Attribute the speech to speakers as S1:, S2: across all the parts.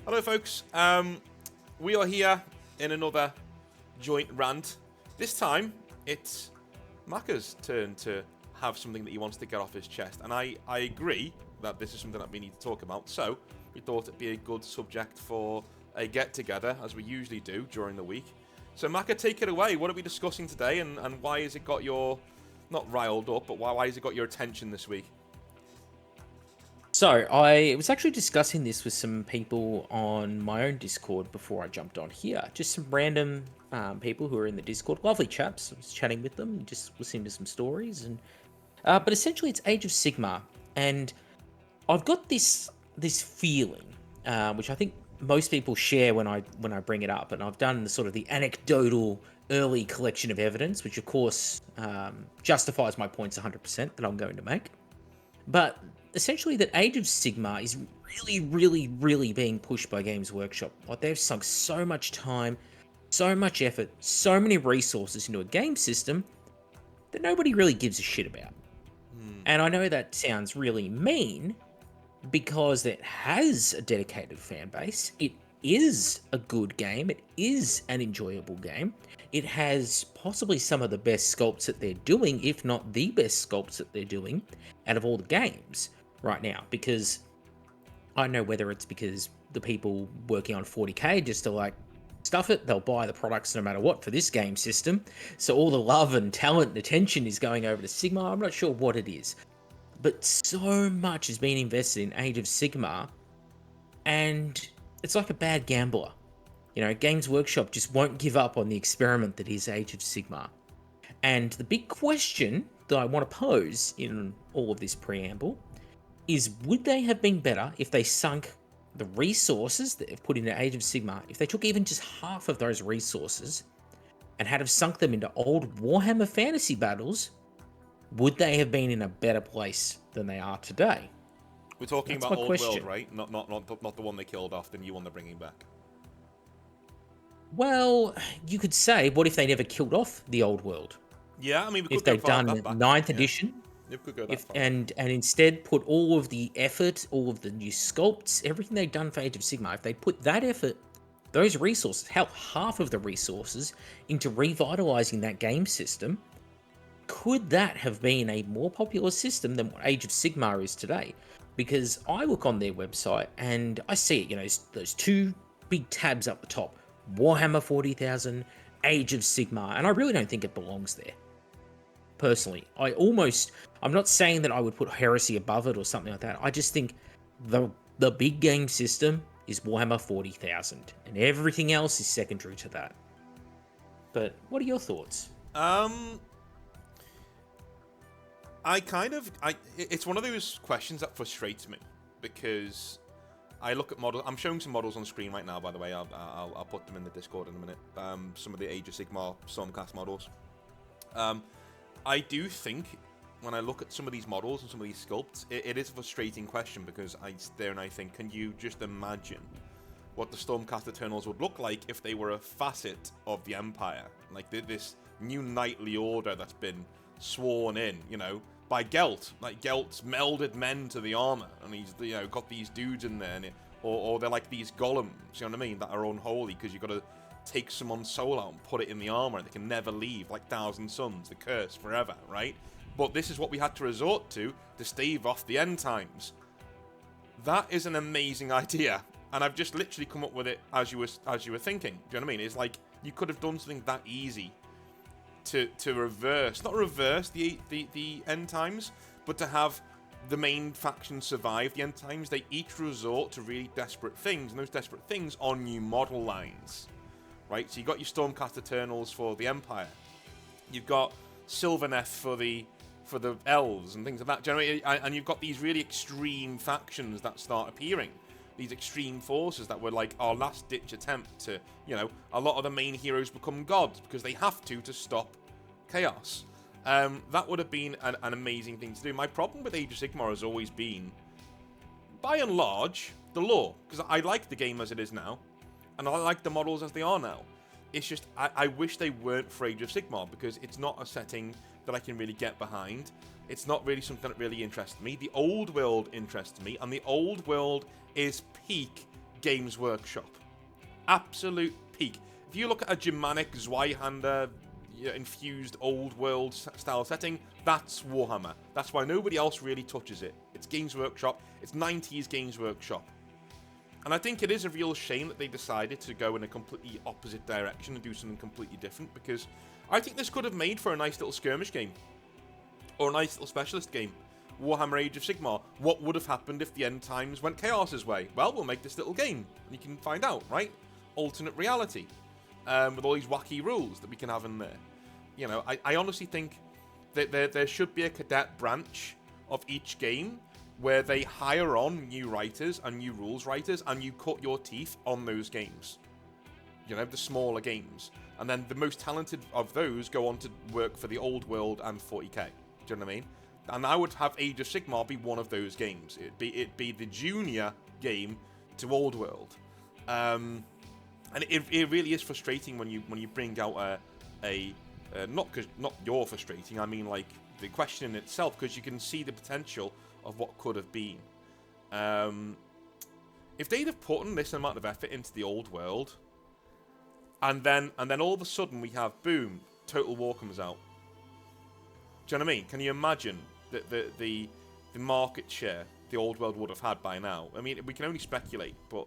S1: Hello, folks. We are here in another joint rant. This time, it's Macca's turn to have something that he wants to get off his chest. And I agree that this is something that we need to talk about. So, we thought it'd be a good subject for a get-together, as we usually do during the week. So, Macca, take it away. What are we discussing today, and why has it got your, not riled up, but why has it got your attention this week?
S2: So, I was actually discussing this with some people on my own Discord before I jumped on here. Just some random people who are in the Discord. Lovely chaps. I was chatting with them, just listening to some stories. But essentially, it's Age of Sigmar. And I've got this feeling, which I think most people share when I bring it up. And I've done the sort of the anecdotal early collection of evidence, which of course justifies my points 100% that I'm going to make. But essentially, that Age of Sigmar is really being pushed by Games Workshop. Like, they've sunk so much time, so much effort, so many resources into a game system that nobody really gives a shit about. And I know that sounds really mean because it has a dedicated fan base. It is a good game. It is an enjoyable game. It has possibly some of the best sculpts that they're doing, if not the best sculpts that they're doing out of all the games right now. Because I don't know whether it's because the people working on 40k just to like stuff it, they'll buy the products no matter what for this game system. So all the love and talent and attention is going over to Sigmar. I'm not sure what it is. But so much has been invested in Age of Sigmar, and it's like a bad gambler. You know, Games Workshop just won't give up on the experiment that is Age of Sigmar. And the big question that I want to pose in all of this preamble is, would they have been better if they sunk the resources that they've put into Age of Sigmar, if they took even just half of those resources and had have sunk them into old Warhammer fantasy battles? Would they have been in a better place than they are today?
S1: We're talking
S2: That's
S1: about
S2: my
S1: Old
S2: question.
S1: World, right? Not the one they killed off, the new one they're bringing back.
S2: Well, you could say, what if they never killed off the old world?
S1: Yeah, I mean, we could
S2: If
S1: go
S2: they'd
S1: far
S2: done
S1: that back.
S2: 9th
S1: Yeah.
S2: edition,
S1: We could go that far.
S2: and instead put all of the effort, all of the new sculpts, everything they'd done for Age of Sigmar, if they put that effort, those resources, half of the resources, into revitalizing that game system, could that have been a more popular system than what Age of Sigmar is today? Because I look on their website and I see it, you know, those two big tabs up the top, Warhammer 40,000, Age of Sigmar, and I really don't think it belongs there. Personally, I'm not saying that I would put Heresy above it or something like that. I just think the big game system is Warhammer 40,000, and everything else is secondary to that. But what are your thoughts?
S1: It's one of those questions that frustrates me, because I look at models. I'm showing some models on screen right now, by the way. I'll put them in the Discord in a minute. Some of the Age of Sigmar Stormcast models. I do think, when I look at some of these models and some of these sculpts, it is a frustrating question, because I sit there and I think, can you just imagine what the Stormcast Eternals would look like if they were a facet of the Empire? Like this new knightly order that's been sworn in, you know, by Gelt. Like, Gelt's melded men to the armor, and he's, you know, got these dudes in there, and or they're like these golems, you know what I mean, that are unholy, because you've got to take someone's soul out and put it in the armor, and they can never leave, like Thousand Suns, the curse forever, right? But this is what we had to resort to stave off the end times. That is an amazing idea, and I've just literally come up with it as you were thinking. Do you know what I mean? It's like, you could have done something that easy to not reverse the end times, but to have the main faction survive the end times. They each resort to really desperate things, and those desperate things are new model lines, right? So you got your Stormcast Eternals for the Empire, you've got Sylvaneth for the elves and things like that. Generally, and you've got these really extreme factions that start appearing. These extreme forces that were like our last-ditch attempt to, you know, a lot of the main heroes become gods because they have to stop chaos. That would have been an amazing thing to do. My problem with Age of Sigmar has always been, by and large, the lore. Because I like the game as it is now, and I like the models as they are now. It's just, I wish they weren't for Age of Sigmar, because it's not a setting that I can really get behind. It's not really something that really interests me. The old world interests me, and the old world is peak Games Workshop. Absolute peak. If you look at a Germanic Zweihander infused old world style setting, that's Warhammer. That's why nobody else really touches it. It's Games Workshop. It's 90s Games Workshop. And I think it is a real shame that they decided to go in a completely opposite direction and do something completely different, because I think this could have made for a nice little skirmish game. Or a nice little specialist game. Warhammer Age of Sigmar. What would have happened if the end times went Chaos's way? Well, we'll make this little game. And you can find out, right? Alternate reality. With all these wacky rules that we can have in there. You know, I honestly think that there should be a cadet branch of each game where they hire on new writers and new rules writers, and you cut your teeth on those games. You know, the smaller games. And then the most talented of those go on to work for the Old World and 40k. Do you know what I mean? And I would have Age of Sigmar be one of those games. It'd be the junior game to Old World. And it really is frustrating when you bring out not you're frustrating, I mean like the question in itself, because you can see the potential of what could have been. If they'd have put in this amount of effort into the Old World, and then all of a sudden we have boom, Total War comes out. Do you know what I mean? Can you imagine the market share the Old World would have had by now? I mean, we can only speculate, but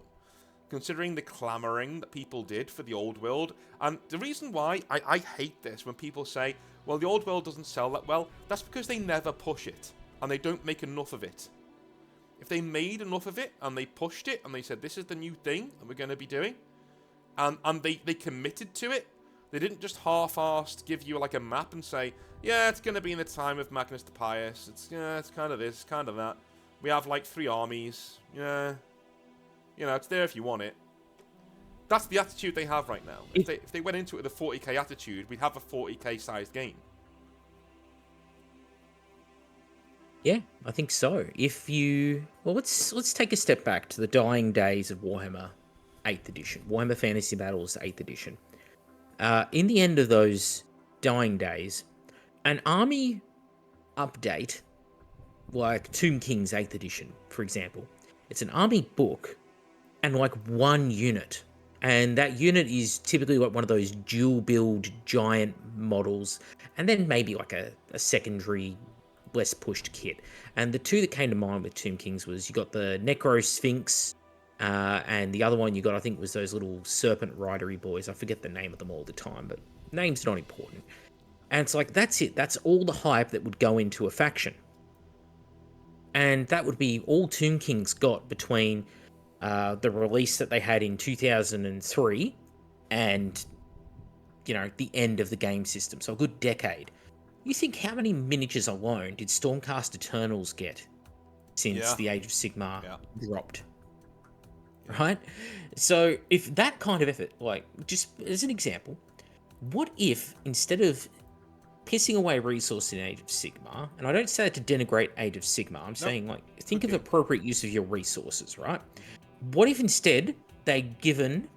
S1: considering the clamouring that people did for the Old World, and the reason why I hate this when people say, well, the Old World doesn't sell that well, that's because they never push it, and they don't make enough of it. If they made enough of it, and they pushed it, and they said, this is the new thing that we're going to be doing, and they committed to it, they didn't just half-assed give you like a map and say, yeah, it's going to be in the time of Magnus the Pious, it's kind of this, kind of that, we have like 3 armies, yeah, you know, it's there if you want it. That's the attitude they have right now. If they went into it with a 40k attitude, we'd have a 40k sized game.
S2: Yeah, I think so. Let's take a step back to the dying days of Warhammer 8th edition, Warhammer Fantasy Battles 8th edition. In the end of those dying days, an army update, like Tomb King's 8th edition, for example, it's an army book and like 1 unit. And that unit is typically like one of those dual build giant models, and then maybe like a secondary less pushed kit. And the 2 that came to mind with Tomb Kings was you got the Necro Sphinx, and the other one you got, I think, was those little serpent ridery boys. I forget the name of them all the time, but name's not important. And it's like, that's it. That's all the hype that would go into a faction. And that would be all Tomb Kings got between the release that they had in 2003 and, you know, the end of the game system. So a good decade. You think how many miniatures alone did Stormcast Eternals get since the Age of Sigmar dropped? Right? So if that kind of effort, like, just as an example, what if instead of pissing away resources in Age of Sigmar, and I don't say that to denigrate Age of Sigmar, I'm saying, like, think of appropriate use of your resources, right? What if instead they'd given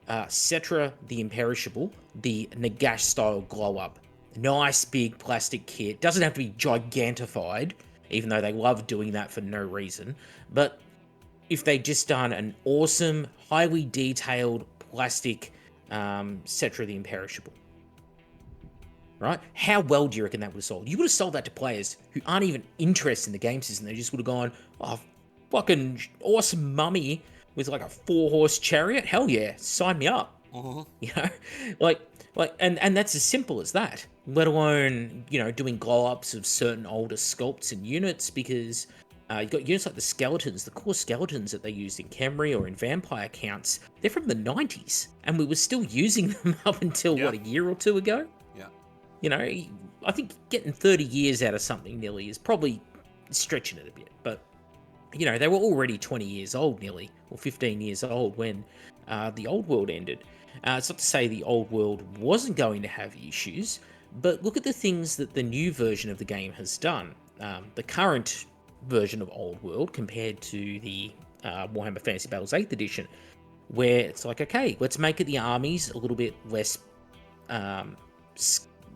S2: Cetra the Imperishable the Nagash-style glow-up? Nice big plastic kit. Doesn't have to be gigantified, even though they love doing that for no reason. But if they'd just done an awesome, highly detailed plastic Cetra the Imperishable, right? How well do you reckon that would have sold? You would have sold that to players who aren't even interested in the game system. They just would have gone, oh, fucking awesome mummy with like a 4-horse chariot. Hell yeah, sign me up. You know, like, and that's as simple as that. Let alone, you know, doing glow-ups of certain older sculpts and units, because you've got units like the skeletons, the core skeletons that they used in Khemri or in Vampire counts. They're from the 90s, and we were still using them up until, what, a year or 2 ago?
S1: Yeah.
S2: You know, I think getting 30 years out of something nearly is probably stretching it a bit, but, you know, they were already 20 years old nearly, or 15 years old when the Old World ended. It's not to say the Old World wasn't going to have issues, but look at the things that the new version of the game has done. The current version of Old World compared to the Warhammer Fantasy Battles 8th edition, where it's like, okay, let's make it the armies a little bit less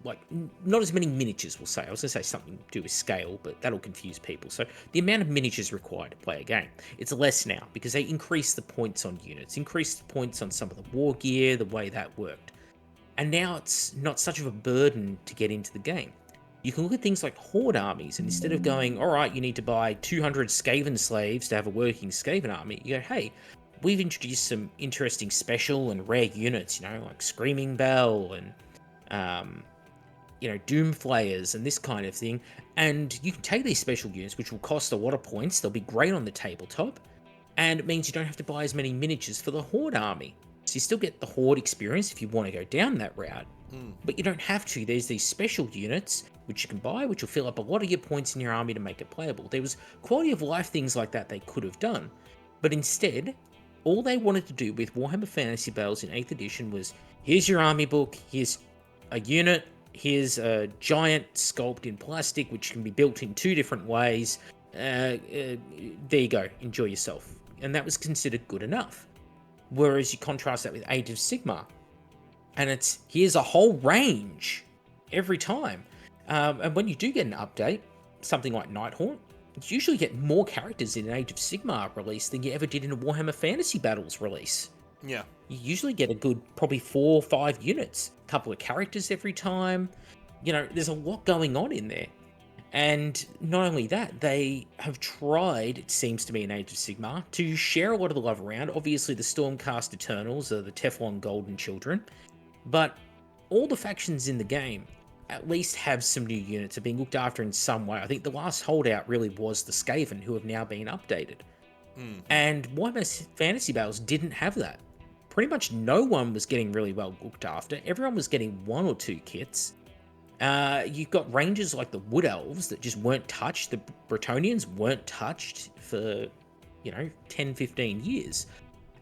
S2: not as many miniatures, we'll say. I was going to say something to do with scale, but that'll confuse people. So the amount of miniatures required to play a game, it's less now because they increased the points on units, increased the points on some of the war gear, the way that worked. And now it's not such of a burden to get into the game. You can look at things like horde armies, and instead of going, all right, you need to buy 200 Skaven slaves to have a working Skaven army, you go, hey, we've introduced some interesting special and rare units, like Screaming Bell and Doom Flayers and this kind of thing. And you can take these special units, which will cost a lot of points. They'll be great on the tabletop. And it means you don't have to buy as many miniatures for the Horde army. So you still get the Horde experience if you want to go down that route. But you don't have to. There's these special units which you can buy, which will fill up a lot of your points in your army to make it playable. There was quality of life things like that they could have done. But instead, all they wanted to do with Warhammer Fantasy Battles in 8th edition was, here's your army book, here's a unit, here's a giant sculpt in plastic, which can be built in 2 different ways. There you go, enjoy yourself. And that was considered good enough. Whereas you contrast that with Age of Sigmar, and it's, here's a whole range every time. And when you do get an update, something like Nighthaunt, you usually get more characters in an Age of Sigmar release than you ever did in a Warhammer Fantasy Battles release.
S1: Yeah.
S2: You usually get a good, probably 4 or 5 units, a couple of characters every time. There's a lot going on in there. And not only that, they have tried, it seems to me in Age of Sigmar, to share a lot of the love around. Obviously, the Stormcast Eternals are the Teflon Golden Children. But all the factions in the game at least have some new units, are being looked after in some way. I think the last holdout really was the Skaven, who have now been updated. And Warhammer Fantasy Battles didn't have that. Pretty much no one was getting really well looked after. Everyone was getting 1 or 2 kits. You've got rangers like the Wood Elves that just weren't touched. The Bretonnians weren't touched for, 10, 15 years.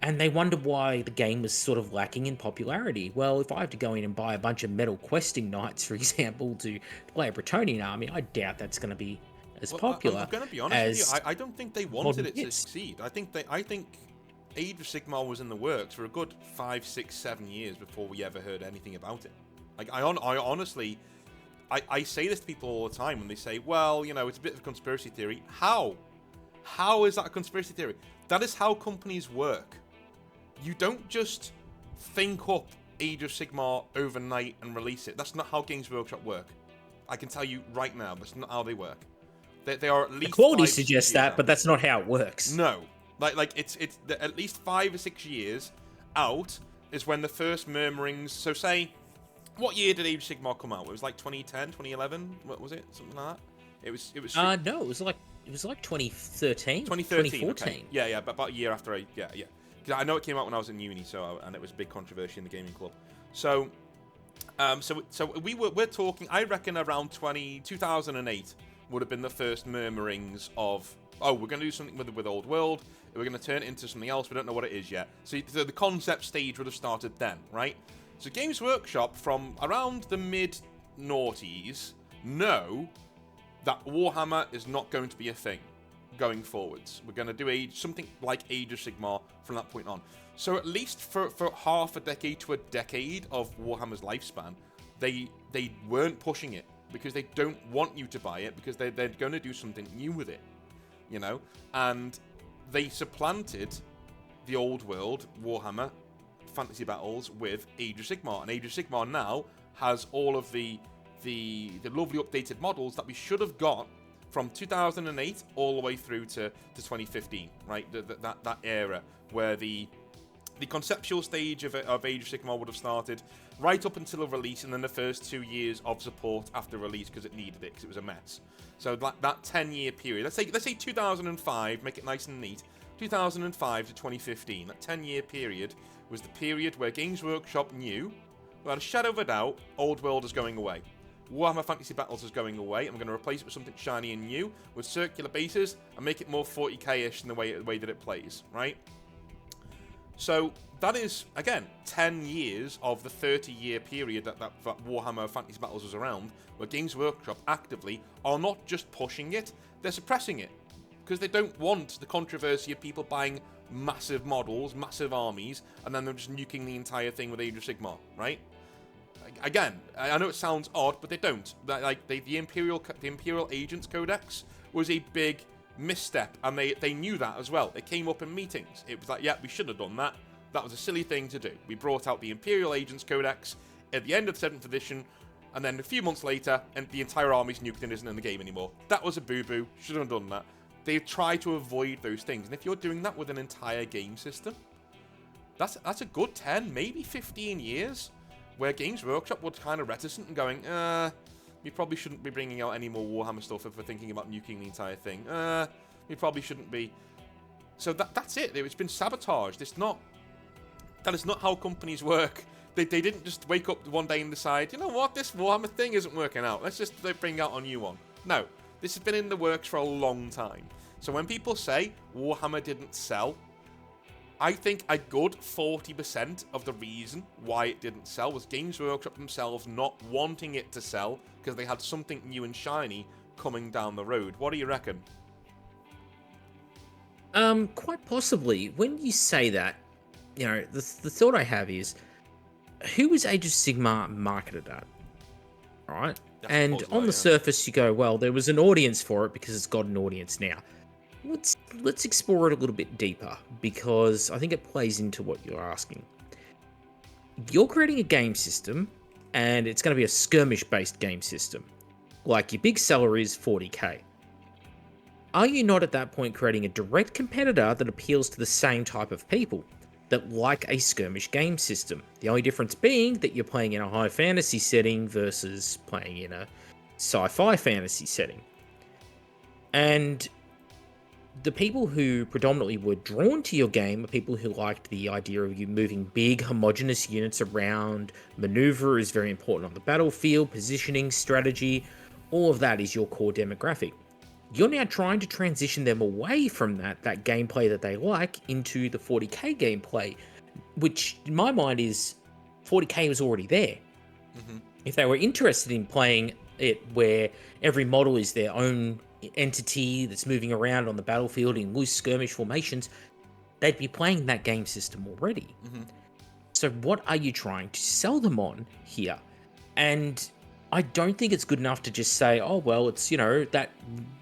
S2: And they wondered why the game was sort of lacking in popularity. Well, if I have to go in and buy a bunch of metal questing knights, for example, to play a Bretonnian army, I doubt that's going to be as popular.
S1: I'm going to be honest with you. I don't think they wanted it to succeed. I think Age of Sigmar was in the works for a good 5, 6, 7 years before we ever heard anything about it. Like I honestly, I say this to people all the time when they say, well, it's a bit of a conspiracy theory. How? How is that a conspiracy theory? That is how companies work. You don't just think up Age of Sigmar overnight and release it. That's not how Games Workshop work. I can tell you right now, that's not how they work. They are at least...
S2: The quality suggests that, but that's not how it works.
S1: No. Like it's at least 5 or 6 years out is when the first murmurings... So say, what year did Age of Sigmar come out? It was like 2010, 2011? What was it? Something like that? It was...
S2: No, it was like 2013.
S1: 2014. Okay. Yeah, but about a year after yeah. I know it came out when I was in uni, and it was a big controversy in the gaming club. So we're talking. I reckon around 2008 would have been the first murmurings of, we're going to do something with Old World. We're going to turn it into something else. We don't know what it is yet. So the concept stage would have started then, right? So Games Workshop from around the mid noughties know that Warhammer is not going to be a thing going forwards. We're going to do something like Age of Sigmar from that point on. So at least for half a decade to a decade of Warhammer's lifespan, they weren't pushing it because they don't want you to buy it because they're going to do something new with it, and they supplanted the old world Warhammer Fantasy Battles with Age of Sigmar, and Age of Sigmar now has all of the lovely updated models that we should have got from 2008 all the way through to 2015, right? That era where the conceptual stage of Age of Sigmar would have started right up until a release, and then the first 2 years of support after release because it needed it because it was a mess. So that 10-year period, let's say 2005, make it nice and neat. 2005 to 2015, that 10-year period was the period where Games Workshop knew, without a shadow of a doubt, Old World is going away. Warhammer Fantasy Battles is going away, and we're going to replace it with something shiny and new, with circular bases, and make it more 40k-ish in the way that it plays, right? So that is, again, 10 years of the 30-year period that Warhammer Fantasy Battles was around, where Games Workshop actively are not just pushing it, they're suppressing it. Because they don't want the controversy of people buying massive models, massive armies, and then they're just nuking the entire thing with Age of Sigmar, right? Again, I know it sounds odd, but they don't. Like the Imperial Agents Codex was a big misstep, and they knew that as well. It came up in meetings. It was like, yeah, we should have done that. That was a silly thing to do. We brought out the Imperial Agents Codex at the end of the 7th edition, and then a few months later, and the entire army's nuked and isn't in the game anymore. That was a boo-boo. Shouldn't have done that. They try to avoid those things, and if you're doing that with an entire game system, that's a good 10, maybe 15 years, where Games Workshop were kind of reticent and going, we probably shouldn't be bringing out any more Warhammer stuff if we're thinking about nuking the entire thing. We probably shouldn't be. So that's it. It's been sabotaged. That is not how companies work. They didn't just wake up one day and decide, you know what, this Warhammer thing isn't working out. Let's just bring out a new one. No, this has been in the works for a long time. So when people say Warhammer didn't sell, I think a good 40% of the reason why it didn't sell was Games Workshop themselves not wanting it to sell because they had something new and shiny coming down the road. What do you reckon?
S2: Quite possibly. When you say that, you know, the thought I have is, who was Age of Sigmar marketed at? Right? And on the surface, you go, well, there was an audience for it because it's got an audience now. Let's explore it a little bit deeper, because I think it plays into what you're asking. You're creating a game system, and it's going to be a skirmish-based game system. Like, your big seller is 40k. Are you not at that point creating a direct competitor that appeals to the same type of people that like a skirmish game system? The only difference being that you're playing in a high fantasy setting versus playing in a sci-fi fantasy setting. And the people who predominantly were drawn to your game are people who liked the idea of you moving big, homogenous units around. Maneuver is very important on the battlefield, positioning, strategy, all of that is your core demographic. You're now trying to transition them away from that gameplay that they like into the 40k gameplay, which in my mind is 40k was already there. Mm-hmm. If they were interested in playing it where every model is their own entity that's moving around on the battlefield in loose skirmish formations, they'd be playing that game system already. Mm-hmm. So what are you trying to sell them on here? And I don't think it's good enough to just say, oh, well, it's, you know, that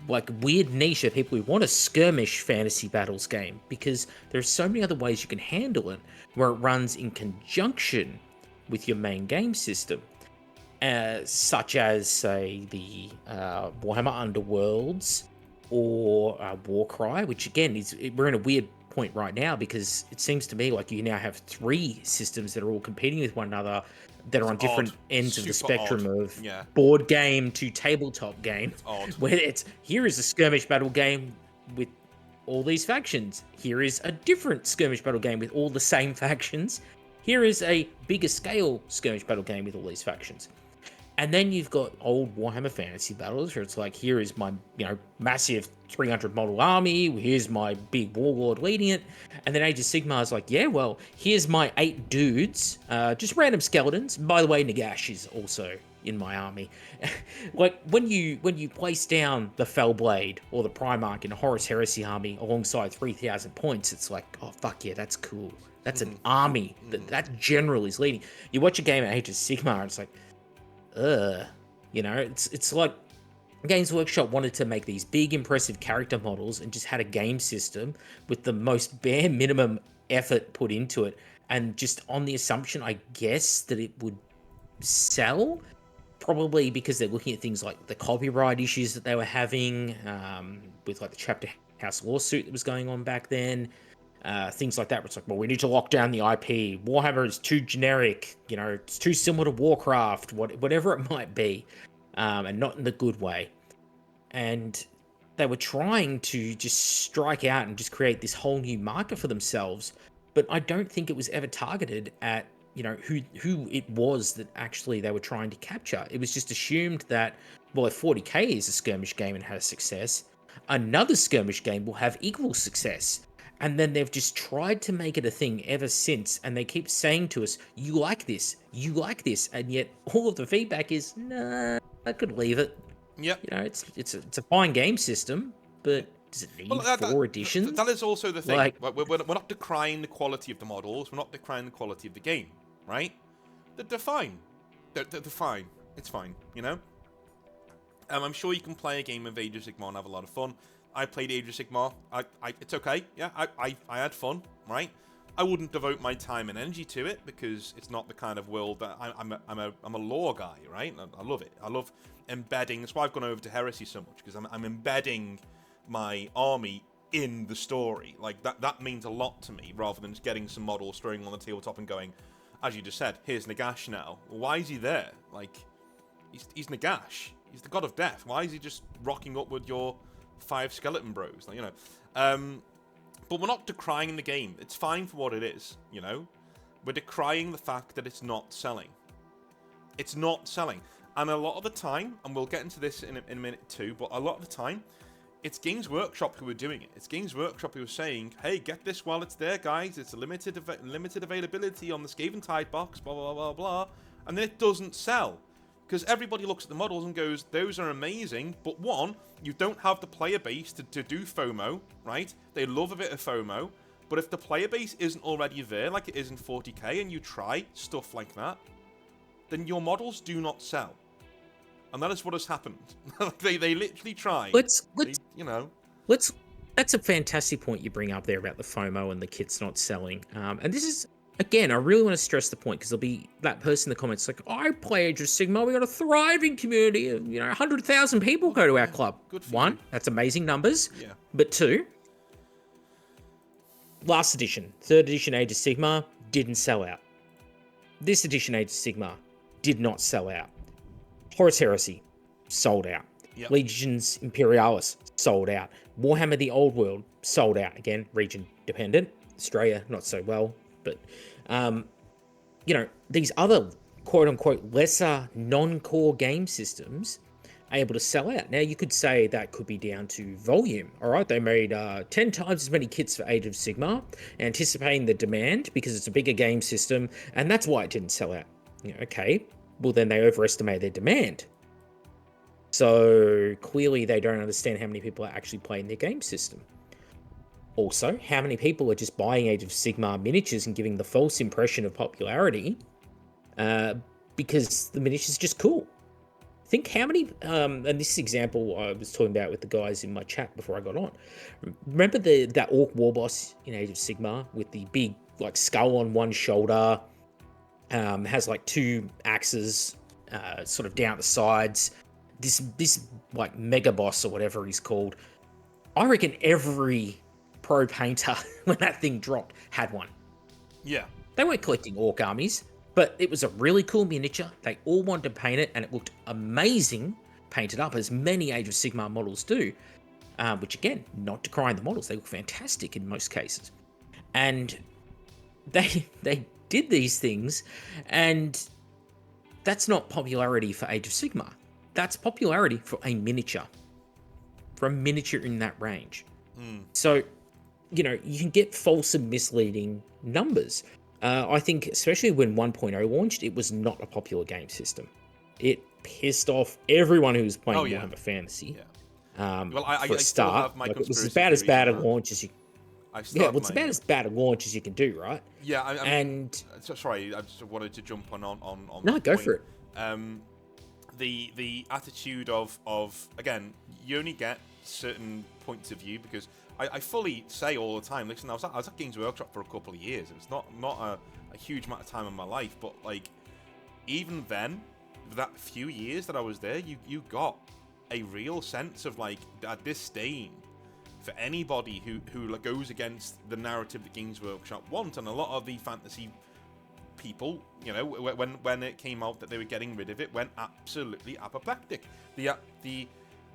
S2: like weird niche of people who want a skirmish fantasy battles game, because there's so many other ways you can handle it where it runs in conjunction with your main game system. Such as, say, the Warhammer Underworlds or Warcry, which again we're in a weird point right now because it seems to me like you now have 3 systems that are all competing with one another that are on different ends of the spectrum of board game to tabletop game. Where it's, here is a skirmish battle game with all these factions. Here is a different skirmish battle game with all the same factions. Here is a bigger scale skirmish battle game with all these factions. And then you've got old Warhammer Fantasy Battles, where it's like, here is my, you know, massive 300 model army, here's my big warlord leading it. And then Age of Sigmar is like, yeah, well, here's my 8 dudes, just random skeletons. By the way, Nagash is also in my army. Like, when you place down the Fellblade or the Primarch in a Horus Heresy army alongside 3,000 points, it's like, oh, fuck yeah, that's cool. That's an army that general is leading. You watch a game at Age of Sigmar, and it's like, you know, it's like Games Workshop wanted to make these big, impressive character models and just had a game system with the most bare minimum effort put into it, and just on the assumption, I guess, that it would sell, probably because they're looking at things like the copyright issues that they were having with like the Chapter House lawsuit that was going on back then. Things like that, where it's like, well, we need to lock down the IP. Warhammer is too generic, you know, it's too similar to Warcraft, whatever it might be, and not in the good way. And they were trying to just strike out and just create this whole new market for themselves, but I don't think it was ever targeted at, you know, who it was that actually they were trying to capture. It was just assumed that, well, if 40k is a skirmish game and has success, another skirmish game will have equal success. And then they've just tried to make it a thing ever since, and they keep saying to us, you like this, and yet all of the feedback is, nah, I could leave it.
S1: Yeah,
S2: you know, it's a fine game system, but does it need 4 editions?
S1: That is also the thing. Like, we're not decrying the quality of the models, we're not decrying the quality of the game, right? They're fine. They're fine. It's fine, you know? I'm sure you can play a game of Age of Sigmar and have a lot of fun. I played Age of Sigmar. It's okay. Yeah, I had fun, right? I wouldn't devote my time and energy to it because it's not the kind of world that I'm a lore guy, right? I love it. I love embedding. That's why I've gone over to Heresy so much, because I'm embedding my army in the story. Like that means a lot to me, rather than just getting some models, throwing on the tabletop and going, as you just said, here's Nagash now. Well, why is he there? Like, he's Nagash. He's the god of death. Why is he just rocking up with your 5 skeleton bros? Like, you know. But we're not decrying the game. It's fine for what it is, you know? We're decrying the fact that it's not selling. It's not selling. And a lot of the time, and we'll get into this in a minute too, but a lot of the time, it's Games Workshop who are doing it. It's Games Workshop who are saying, hey, get this while it's there, guys. It's a limited availability on the Skaven Tide box, blah, blah, blah, blah. And then it doesn't sell. Because everybody looks at the models and goes, those are amazing, but one, you don't have the player base to do FOMO, right? They love a bit of FOMO, but if the player base isn't already there, like it is in 40k, and you try stuff like that, then your models do not sell. And that is what has happened. they literally try.
S2: That's a fantastic point you bring up there about the FOMO and the kits not selling. And this is, again, I really want to stress the point, because there'll be that person in the comments like, I play Age of Sigmar, we got a thriving community of, 100,000 people go to our club.
S1: Good for
S2: One,
S1: you.
S2: that's amazing numbers.
S1: Yeah.
S2: But two, last edition, 3rd edition Age of Sigmar, didn't sell out. This edition Age of Sigmar did not sell out. Horus Heresy, sold out.
S1: Yep.
S2: Legions Imperialis, sold out. Warhammer the Old World, sold out. Again, region dependent. Australia, not so well. But, these other quote-unquote lesser non-core game systems are able to sell out. Now, you could say that could be down to volume. All right, they made 10 times as many kits for Age of Sigmar, anticipating the demand because it's a bigger game system, and that's why it didn't sell out. Okay, well, then they overestimate their demand. So clearly they don't understand how many people are actually playing their game system. Also, how many people are just buying Age of Sigmar miniatures and giving the false impression of popularity because the miniatures are just cool. Think how many, and this example I was talking about with the guys in my chat before I got on. Remember that Orc war boss in Age of Sigmar with the big skull on one shoulder, has 2 axes sort of down the sides. This mega boss or whatever he's called. I reckon every pro painter when that thing dropped had one.
S1: Yeah.
S2: They weren't collecting orc armies, but it was a really cool miniature. They all wanted to paint it, and it looked amazing painted up, as many Age of Sigmar models do. Which again, not decrying the models, they look fantastic in most cases. And they did these things, and that's not popularity for Age of Sigmar. That's popularity for a miniature. For a miniature in that range. So, you can get false and misleading numbers. I think, especially when 1.0 launched, it was not a popular game system. It pissed off everyone who was playing Warhammer Fantasy.
S1: Yeah. I
S2: for a
S1: still
S2: start,
S1: have my
S2: it was
S1: conspiracy
S2: as bad a
S1: theories on
S2: launch as you. Yeah, well, it's about as bad a launch as you can do, right?
S1: Yeah, sorry, I just wanted to jump on.
S2: No, go for it.
S1: The attitude of again, you only get certain points of view, because I fully say all the time, listen, I was at Games Workshop for a couple of years. It was not a huge amount of time in my life, but even then, that few years that I was there, you got a real sense of a disdain for anybody who goes against the narrative that Games Workshop want. And a lot of the fantasy people, when it came out that they were getting rid of it, went absolutely apoplectic.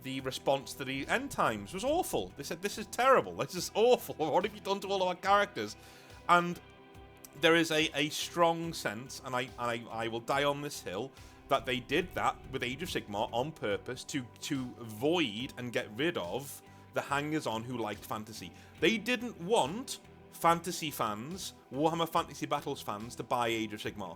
S1: The response to the end times was awful. They said, this is terrible, this is awful, what have you done to all of our characters? And there is a strong sense, and I will die on this hill, that they did that with Age of Sigmar on purpose to void and get rid of the hangers-on who liked fantasy. They didn't want fantasy fans, Warhammer Fantasy Battles fans, to buy Age of Sigmar.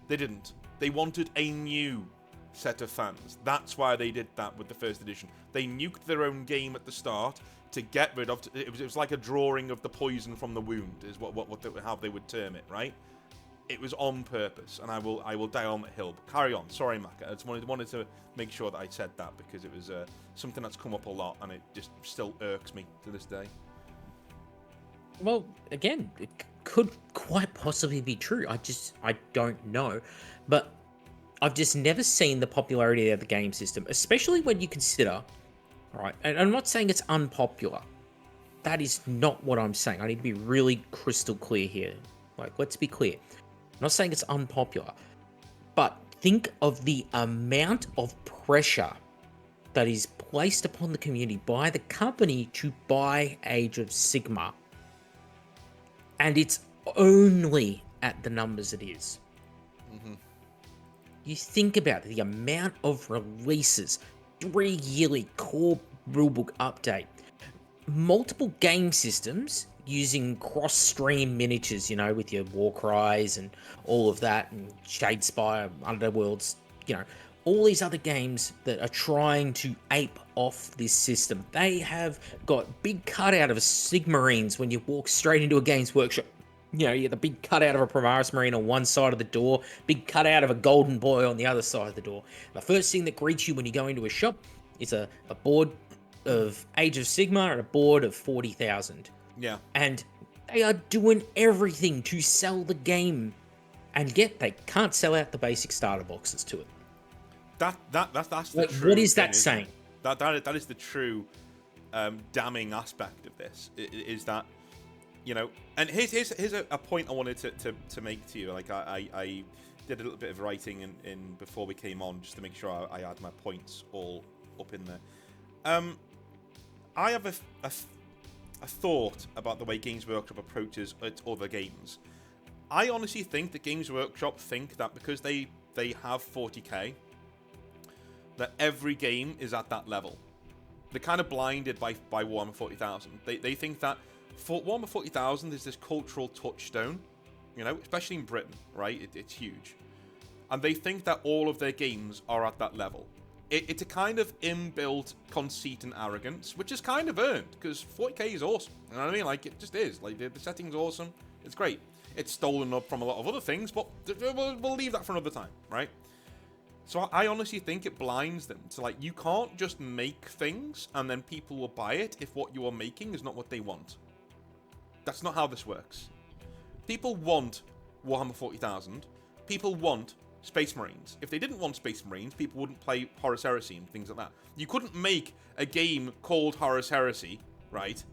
S1: They didn't. They wanted a new set of fans. That's why they did that with the 1st edition. They nuked their own game at the start to get rid of... It was like a drawing of the poison from the wound, is how they would term it, right? it was on purpose, and I will die on that hill. But carry on. Sorry, Mac. I just wanted to make sure that I said that because it was something that's come up a lot, and it just still irks me to this day.
S2: Well, again, it could quite possibly be true. I don't know. But I've just never seen the popularity of the game system, especially when you consider, right, and I'm not saying it's unpopular. That is not what I'm saying. I need to be really crystal clear here. Like, let's be clear. I'm not saying it's unpopular, but think of the amount of pressure that is placed upon the community by the company to buy Age of Sigmar. And it's only at the numbers it is.
S1: Mm-hmm.
S2: You think about the amount of releases, 3 yearly core rulebook update, multiple game systems using cross-stream miniatures, you know, with your Warcries and all of that, and Shadespire, Underworlds, you know, all these other games that are trying to ape off this system. They have got big cutout of Sigmarines when you walk straight into a Games Workshop. You know, you get the big cutout of a Primaris Marine on one side of the door, big cutout of a Golden Boy on the other side of the door. The first thing that greets you when you go into a shop is a board of Age of Sigmar and a board of 40,000.
S1: Yeah.
S2: And they are doing everything to sell the game, and yet they can't sell out the basic starter boxes to it.
S1: That's the
S2: like,
S1: true
S2: what is that
S1: thing,
S2: saying?
S1: That is the true damning aspect of this. Is that, you know, and here's a point I wanted to make to you. Like I did a little bit of writing in before we came on just to make sure I had my points all up in there. I have a thought about the way Games Workshop approaches its other games. I honestly think that Games Workshop think that because they have 40k, that every game is at that level. They're kind of blinded by Warhammer 40,000. They think that for Warhammer 40,000 is this cultural touchstone, you know, especially in Britain, right? It's huge. And they think that all of their games are at that level. It's a kind of inbuilt conceit and arrogance, which is kind of earned, because 40k is awesome. You know what I mean? Like, it just is. Like, the setting's awesome. It's great. It's stolen up from a lot of other things, but we'll leave that for another time, right? So I honestly think it blinds them to, like, you can't just make things and then people will buy it if what you are making is not what they want. That's not how this works. People want Warhammer 40,000. People want Space Marines. If they didn't want Space Marines, people wouldn't play Horus Heresy and things like that. You couldn't make a game called Horus Heresy, right,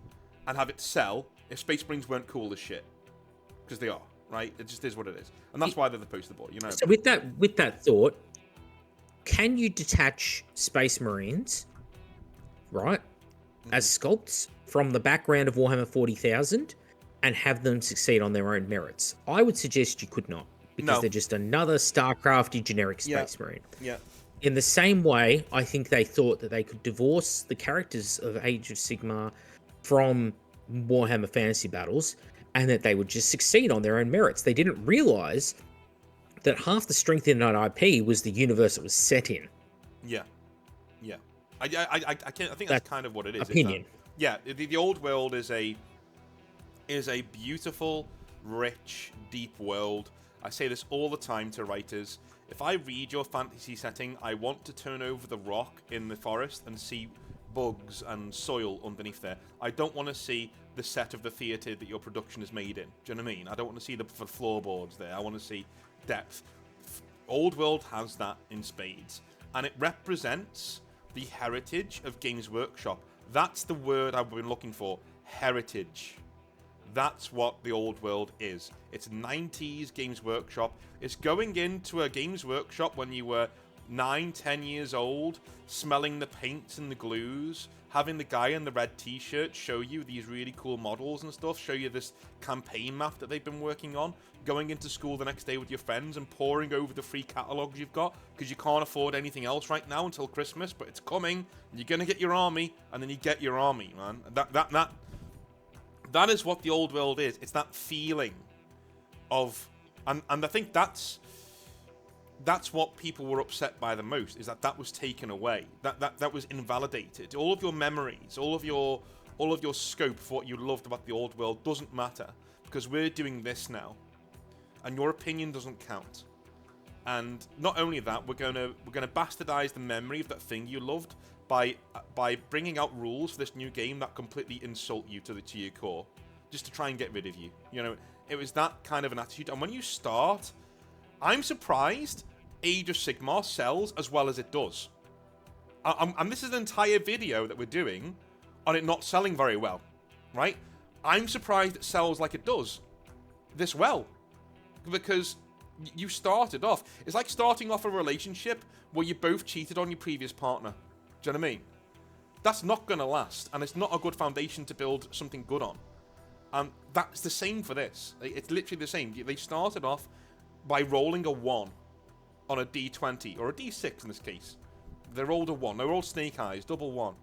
S1: and have it sell if Space Marines weren't cool as shit. Because they are, right? It just is what it is. And that's why they're the poster boy, you know?
S2: So with that thought, can you detach Space Marines, right, as sculpts from the background of Warhammer 40,000 and have them succeed on their own merits? I would suggest you could not, because they're just another StarCrafty generic Space Marine.
S1: Yeah.
S2: In the same way, I think they thought that they could divorce the characters of Age of Sigmar from Warhammer Fantasy Battles, and that they would just succeed on their own merits. They didn't realize that half the strength in an IP was the universe it was set in.
S1: Yeah. Yeah. I think that's kind of what it is.
S2: Opinion.
S1: The old world is a beautiful, rich, deep world. I say this all the time to writers. If I read your fantasy setting, I want to turn over the rock in the forest and see bugs and soil underneath there. I don't want to see the set of the theatre that your production is made in. Do you know what I mean? I don't want to see the floorboards there. I want to see depth. Old World has that in spades, and it represents the heritage of Games Workshop. That's the word I've been looking for. Heritage. That's what the Old World is. It's 90s Games Workshop. It's going into a Games Workshop when you were 9, 10 years old, smelling the paints and the glues, having the guy in the red t-shirt show you these really cool models and stuff, show you this campaign map that they've been working on, going into school the next day with your friends and poring over the free catalogs you've got, because you can't afford anything else right now until Christmas, but it's coming, and you're going to get your army, and then you get your army, man. That is what the Old World is. It's that feeling of, and I think that's what people were upset by the most, is that was taken away. That was invalidated. All of your memories, all of your scope for what you loved about the Old World doesn't matter, because we're doing this now. and your opinion doesn't count. And not only that, we're gonna bastardize the memory of that thing you loved by bringing out rules for this new game that completely insult you to your core, just to try and get rid of you. You know, it was that kind of an attitude. And when you start, I'm surprised Age of Sigmar sells as well as it does. And this is an entire video that we're doing on it not selling very well, right? I'm surprised it sells like it does this well, because you started off. It's like starting off a relationship where you both cheated on your previous partner. Do you know what I mean? That's not going to last, and it's not a good foundation to build something good on. And that's the same for this. It's literally the same. They started off by rolling a 1 on a D20, or a D6 in this case. They rolled a 1. They rolled snake eyes, double 1.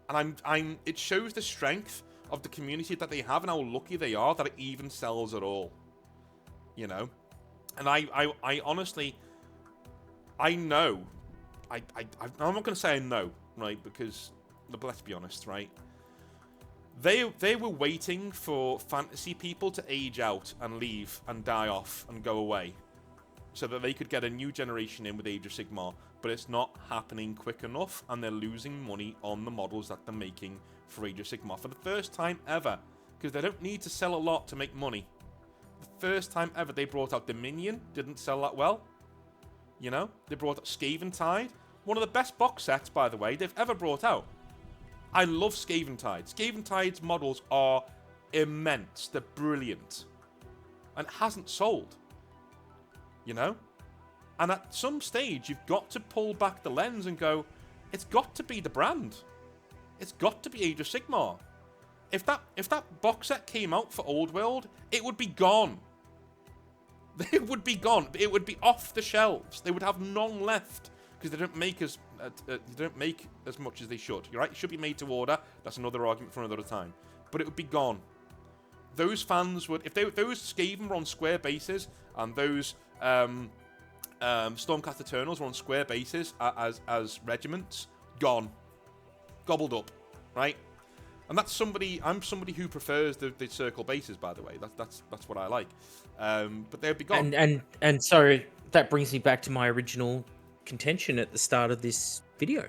S1: And it shows the strength of the community that they have and how lucky they are that it even sells at all. You know? And I honestly, I know, I'm not going to say I know, right, because, let's be honest, right, they were waiting for fantasy people to age out and leave and die off and go away so that they could get a new generation in with Age of Sigmar, but it's not happening quick enough, and they're losing money on the models that they're making for Age of Sigmar for the first time ever, because they don't need to sell a lot to make money. The first time ever they brought out Dominion, didn't sell that well. You know, they brought out Scaventide, one of the best box sets, by the way, they've ever brought out. I love Scaventide. Scaventide's models are immense, they're brilliant, and it hasn't sold. You know? And at some stage, you've got to pull back the lens and go, it's got to be the brand. It's got to be Age of Sigmar. If that box set came out for Old World, it would be gone. It would be gone. It would be off the shelves. They would have none left because they don't make as much as they should. You're right. It should be made to order. That's another argument for another time. But it would be gone. Those fans would, if those Skaven were on square bases and those Stormcast Eternals were on square bases as regiments, gone, gobbled up, right? And that's somebody. I'm somebody who prefers the circle bases. By the way, that's what I like. But they'd be gone.
S2: And so that brings me back to my original contention at the start of this video.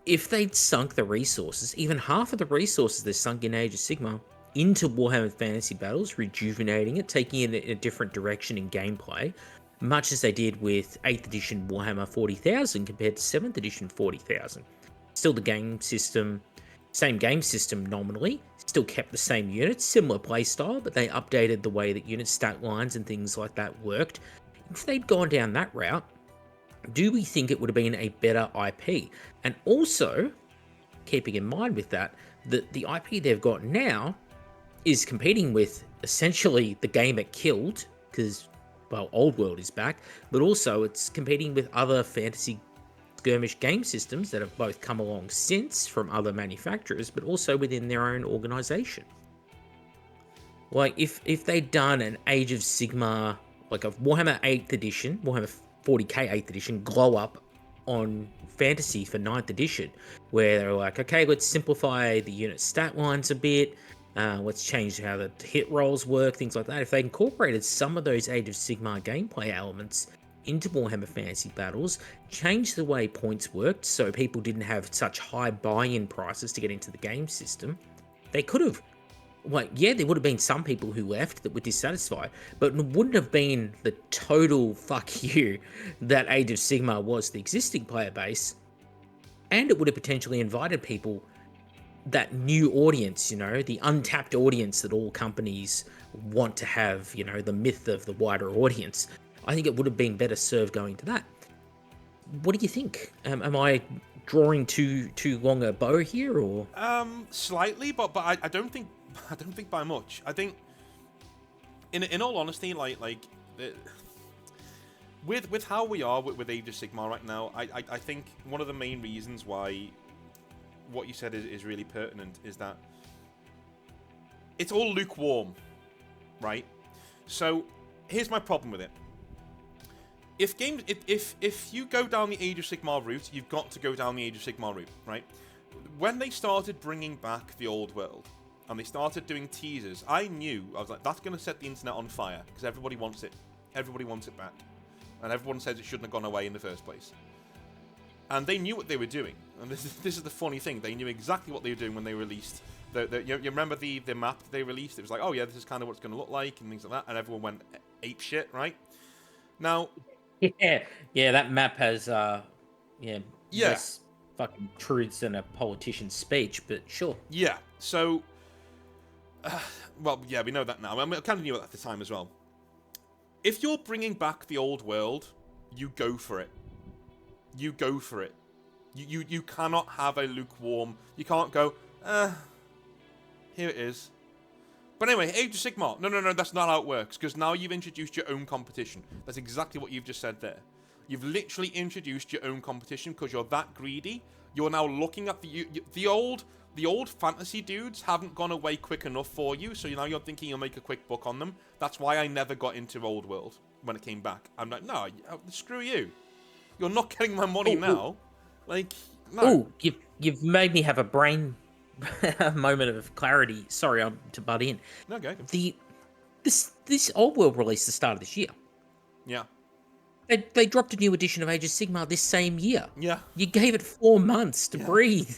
S2: If they'd sunk the resources, even half of the resources they sunk in Age of Sigmar, into Warhammer Fantasy Battles, rejuvenating it, taking it in a different direction in gameplay, much as they did with 8th edition Warhammer 40,000 compared to 7th edition 40,000. Still the game system. Same game system nominally, still kept the same units, similar playstyle, but they updated the way that unit stat lines and things like that worked. If they'd gone down that route, do we think it would have been a better IP? And also, keeping in mind with that, the IP they've got now is competing with essentially the game it killed, because, well, Old World is back, but also it's competing with other fantasy skirmish game systems that have both come along since from other manufacturers, but also within their own organization. Like, if they'd done an Age of Sigmar, like a Warhammer 8th edition, Warhammer 40k 8th edition, glow up on Fantasy for 9th edition, where they're like, okay, let's simplify the unit stat lines a bit, let's change how the hit rolls work, things like that. If they incorporated some of those Age of Sigmar gameplay elements into Warhammer Fantasy Battles, changed the way points worked so people didn't have such high buy-in prices to get into the game system, they could have, like, yeah, there would have been some people who left that were dissatisfied, but it wouldn't have been the total fuck you that Age of Sigmar was the existing player base, and it would have potentially invited people, that new audience, you know, the untapped audience that all companies want to have, you know, the myth of the wider audience. I think it would have been better served going to that. What do you think? Am I drawing too long a bow here, or?
S1: Slightly, but I don't think by much. I think, in all honesty, with how we are with Age of Sigmar right now, I think one of the main reasons why what you said is really pertinent is that it's all lukewarm, right? So here's my problem with it. If you go down the Age of Sigmar route, you've got to go down the Age of Sigmar route, right? When they started bringing back the Old World, and they started doing teasers, I was like, that's going to set the internet on fire because everybody wants it. Everybody wants it back. And everyone says it shouldn't have gone away in the first place. And they knew what they were doing. And this is the funny thing. They knew exactly what they were doing when they released you remember the map they released? It was like, oh yeah, this is kind of what it's going to look like and things like that. And everyone went ape shit, right? Now,
S2: yeah, that map has less fucking truths than a politician's speech, but sure.
S1: Yeah. So, well, yeah, we know that now. I mean, I kind of knew it at the time as well. If you're bringing back the old world, you go for it. You go for it. You cannot have a lukewarm. You can't go, here it is. But anyway, Age of Sigmar. No, that's not how it works. Because now you've introduced your own competition. That's exactly what you've just said there. You've literally introduced your own competition because you're that greedy. You're now looking at the old fantasy dudes haven't gone away quick enough for you. So now you're thinking you'll make a quick buck on them. That's why I never got into Old World when it came back. I'm like, no, screw you. You're not getting my money now. Like, no.
S2: Oh, you've made me have a brain moment of clarity. Sorry, I'm to butt in.
S1: Okay.
S2: This Old World released the start of this year.
S1: Yeah.
S2: They dropped a new edition of Age of Sigmar this same year.
S1: Yeah.
S2: You gave it 4 months to breathe.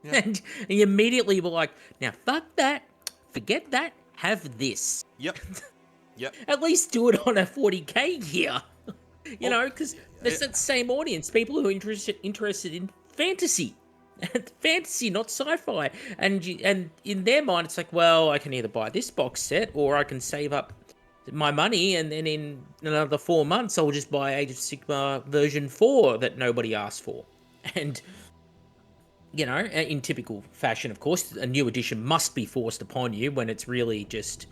S2: Yeah. And you immediately were like, now fuck that. Forget that. Have this.
S1: Yep. Yep.
S2: At least do it on a 40k year. You know, because there's that same audience, people who are interested in fantasy. Fantasy, not sci-fi. And in their mind, it's like, well, I can either buy this box set or I can save up my money and then in another 4 months, I'll just buy Age of Sigmar version 4 that nobody asked for. And, you know, in typical fashion, of course, a new edition must be forced upon you when it's really just...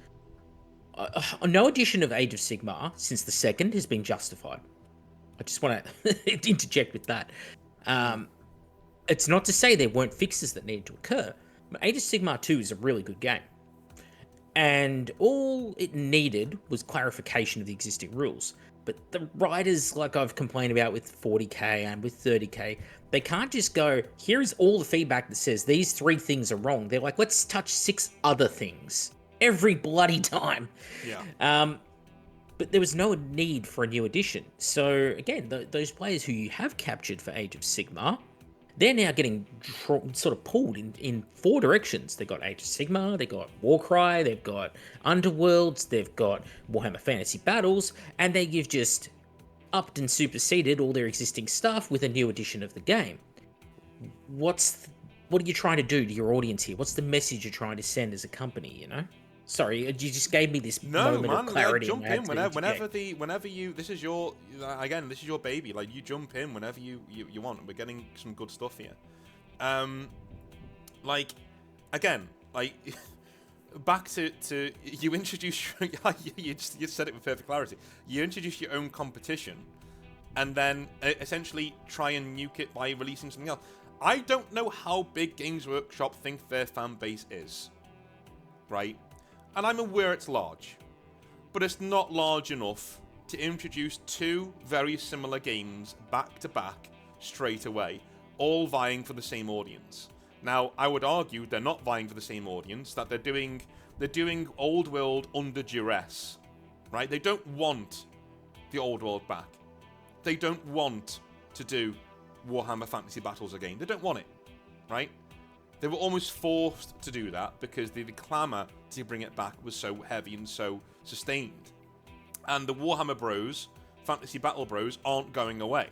S2: no edition of Age of Sigmar since the second has been justified. I just want to interject with that. It's not to say there weren't fixes that needed to occur, but Age of Sigmar 2 is a really good game. And all it needed was clarification of the existing rules. But the writers, like I've complained about with 40k and with 30k, they can't just go, here's all the feedback that says these 3 things are wrong. They're like, let's touch 6 other things every bloody time.
S1: Yeah.
S2: But there was no need for a new edition. So again, those players who you have captured for Age of Sigmar, they're now getting sort of pulled in 4 directions. They've got Age of Sigmar, they've got Warcry, they've got Underworlds, they've got Warhammer Fantasy Battles, and you've just upped and superseded all their existing stuff with a new edition of the game. What are you trying to do to your audience here? What's the message you're trying to send as a company, you know? Sorry, you just gave me this moment of clarity.
S1: Jump in whenever you. This is your baby. Like, you jump in whenever you want. We're getting some good stuff here. Like, again, like back to you introduce. you said it with perfect clarity. You introduce your own competition, and then essentially try and nuke it by releasing something else. I don't know how big Games Workshop think their fan base is, right? And I'm aware it's large, but it's not large enough to introduce 2 very similar games back to back straight away, all vying for the same audience. Now, I would argue they're not vying for the same audience, that they're doing Old World under duress, right? They don't want the Old World back. They don't want to do Warhammer Fantasy Battles again. They don't want it, right? They were almost forced to do that because the clamour to bring it back was so heavy and so sustained. And the Warhammer Bros, Fantasy Battle Bros, aren't going away.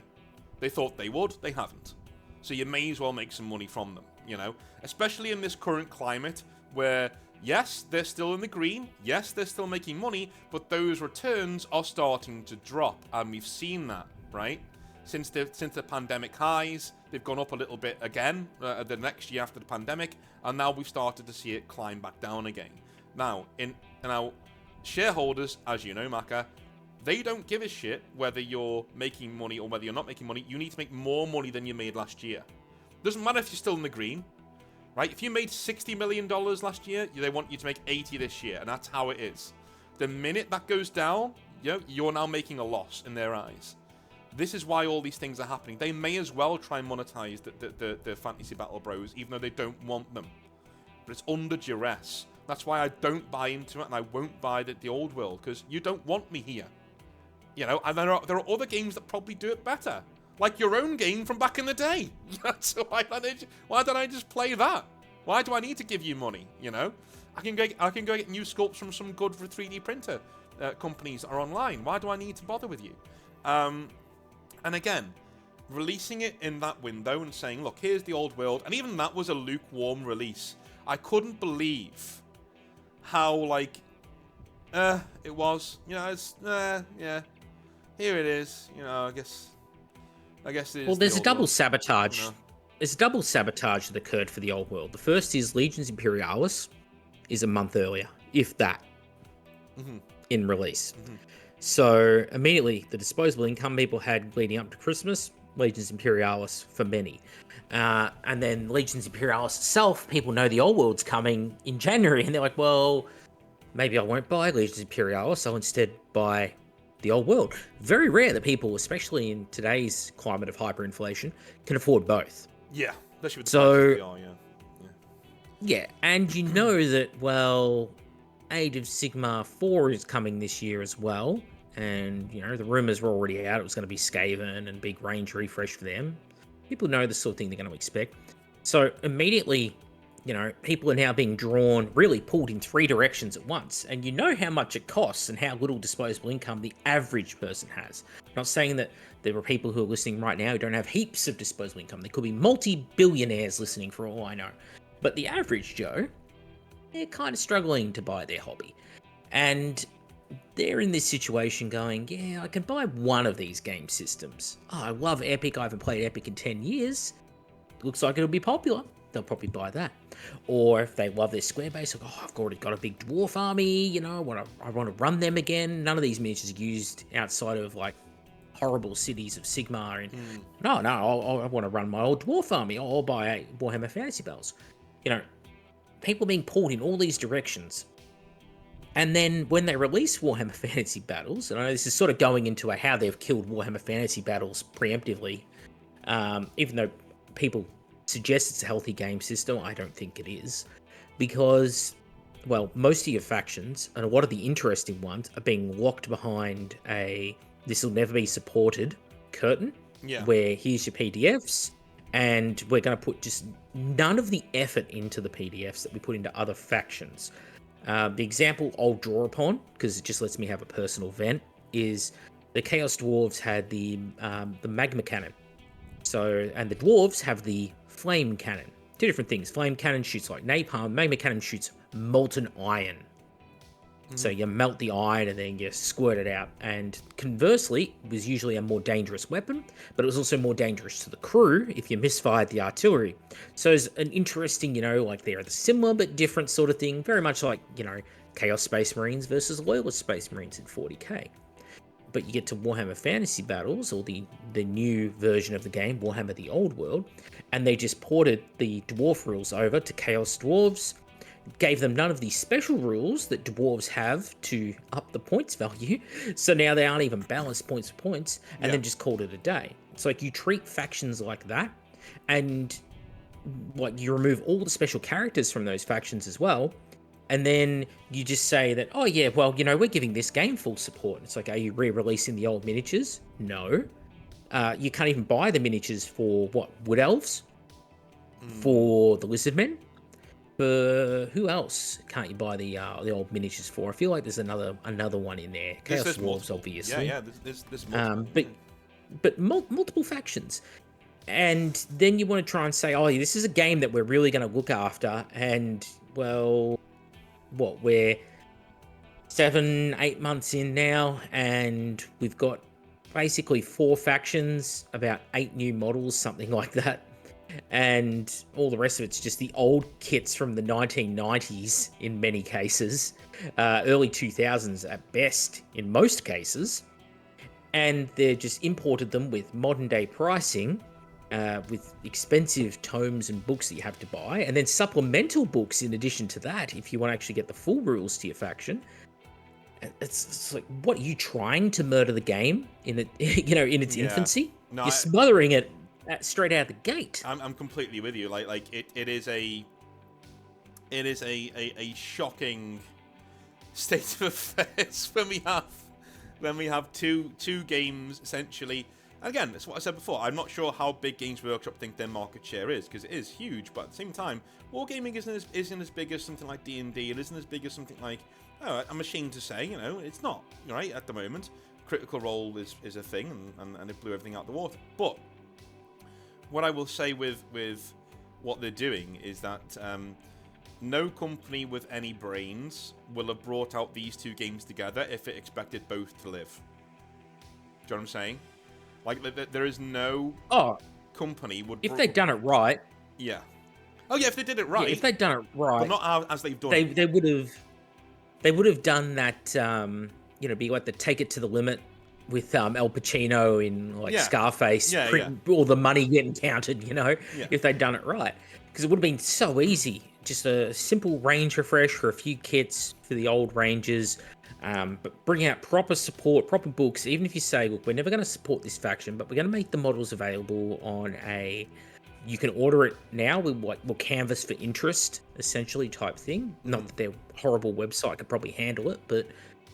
S1: They thought they would, they haven't. So you may as well make some money from them, you know? Especially in this current climate where, yes, they're still in the green, yes, they're still making money, but those returns are starting to drop, and we've seen that, right? Since the pandemic highs, they've gone up a little bit again the next year after the pandemic, and now we've started to see it climb back down again. Now, shareholders, as you know, Maka, they don't give a shit whether you're making money or whether you're not making money. You need to make more money than you made last year. Doesn't matter if you're still in the green, right? If you made $60 million last year, they want you to make 80 this year, and that's how it is. The minute that goes down, you're now making a loss in their eyes. This is why all these things are happening. They may as well try and monetize the Fantasy Battle Bros, even though they don't want them. but it's under duress. That's why I don't buy into it, and I won't buy the old world, because you don't want me here. You know, and there are other games that probably do it better. Like your own game from back in the day. So why don't I just play that? Why do I need to give you money, you know? I can go get new sculpts from some good 3D printer companies that are online. Why do I need to bother with you? And again, releasing it in that window and saying, look, here's the old world, and even that was a lukewarm release. I couldn't believe how, like, it was. You know, it's, yeah, here it is. You know, I guess it is.
S2: Well, there's
S1: the
S2: a double
S1: world,
S2: sabotage.
S1: you know?
S2: There's a double sabotage that occurred for the old world. The first is Legions Imperialis is a month earlier, if that, in release. So immediately, the disposable income people had leading up to Christmas, Legions Imperialis for many. And then Legions Imperialis itself, people know the old world's coming in January, and they're like, well, maybe I won't buy Legions Imperialis, I'll instead buy the old world. Very rare that people, especially in today's climate of hyperinflation, can afford both.
S1: Yeah, especially with the
S2: So,
S1: prices they are,
S2: yeah, and you know that, well, Age of Sigmar 4 is coming this year as well, and, you know, the rumours were already out, it was going to be Skaven and big range refresh for them. People know the sort of thing they're going to expect. So, immediately, you know, people are now being drawn, really pulled in 3 directions at once, and you know how much it costs and how little disposable income the average person has. I'm not saying that there are people who are listening right now who don't have heaps of disposable income. There could be multi-billionaires listening for all I know. But the average Joe, they're kind of struggling to buy their hobby. And they're in this situation going, yeah, I can buy one of these game systems. Oh, I love Epic. I haven't played Epic in 10 years. Looks like it'll be popular. They'll probably buy that. Or if they love their Square base, like, oh, I've already got a big dwarf army, you know, I want to run them again. None of these miniatures are used outside of, like, horrible cities of Sigmar. And no, I want to run my old dwarf army. I'll buy Warhammer Fantasy Battles. You know, people being pulled in all these directions. And then when they release Warhammer Fantasy Battles, and I know this is sort of going into how they've killed Warhammer Fantasy Battles preemptively, even though people suggest it's a healthy game system, I don't think it is. Because, well, most of your factions, and a lot of the interesting ones, are being locked behind a this will never be supported curtain, where here's your PDFs, and we're going to put just none of the effort into the PDFs that we put into other factions. The example I'll draw upon, because it just lets me have a personal vent, is the Chaos Dwarves had the Magma Cannon. So, and the Dwarves have the Flame Cannon. 2 different things. Flame Cannon shoots like napalm. Magma Cannon shoots molten iron. So you melt the iron and then you squirt it out. And conversely, it was usually a more dangerous weapon, but it was also more dangerous to the crew if you misfired the artillery. So it's an interesting, you know, like they're the similar but different sort of thing. Very much like, you know, Chaos Space Marines versus Loyalist Space Marines in 40k. But you get to Warhammer Fantasy Battles, or the new version of the game, Warhammer the Old World, and they just ported the Dwarf rules over to Chaos Dwarves, gave them none of the special rules that dwarves have to up the points value, so now they aren't even balanced points for points, and then just called it a day. It's like you treat factions like that, and like you remove all the special characters from those factions as well, and then you just say that, oh yeah, well, you know, we're giving this game full support. It's like, are you re-releasing the old miniatures? No. You can't even buy the miniatures for, what, Wood Elves? For the Lizard Men? For who else can't you buy the old miniatures for? I feel like there's another one in there. Chaos Dwarves, obviously.
S1: Yeah, there's multiple.
S2: But multiple factions. And then you want to try and say, oh, this is a game that we're really going to look after. And, well, what, we're 7-8 months in now, and we've got basically 4 factions, about 8 new models, something like that. And all the rest of it's just the old kits from the 1990s in many cases, early 2000s at best in most cases, and they're just imported them with modern day pricing, with expensive tomes and books that you have to buy, and then supplemental books in addition to that if you want to actually get the full rules to your faction. It's like, what, are you trying to murder the game in its infancy? No, you're smothering it straight out the gate.
S1: I'm completely with you. Like it is a it is a shocking state of affairs when we have two games essentially. And again, that's what I said before. I'm not sure how big Games Workshop think their market share is, because it is huge. But at the same time, wargaming isn't as big as something like D&D. It isn't as big as something like, I'm ashamed to say, it's not, right, at the moment. Critical Role is a thing, and it blew everything out the water. But what I will say with what they're doing is that no company with any brains will have brought out these two games together if it expected both to live. Do you know what I'm saying? Like, there is no company would...
S2: If they'd done it right...
S1: Yeah. Oh, yeah, if they did it right.
S2: Yeah, if they'd done it right...
S1: But not as they've done it.
S2: They would have done that, be like the Take It to the Limit with Al Pacino in, Scarface. All the money getting counted, if they'd done it right. Because it would have been so easy. Just a simple range refresh for a few kits for the old Rangers. But bring out proper support, proper books. Even if you say, look, we're never going to support this faction, but we're going to make the models available on you can order it now. We'll canvas for interest, essentially, type thing. Not that their horrible website could probably handle it, but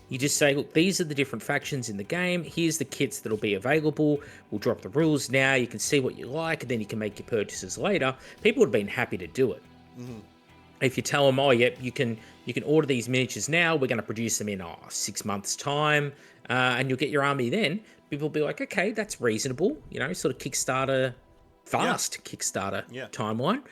S2: you just say, look, these are the different factions in the game. Here's the kits that'll be available. We'll drop the rules now. You can see what you like, and then you can make your purchases later. People would have been happy to do it. Mm-hmm. If you tell them, you can order these miniatures now. We're going to produce them in 6 months' time, and you'll get your army then. People will be like, okay, that's reasonable. Sort of Kickstarter, Kickstarter timeline.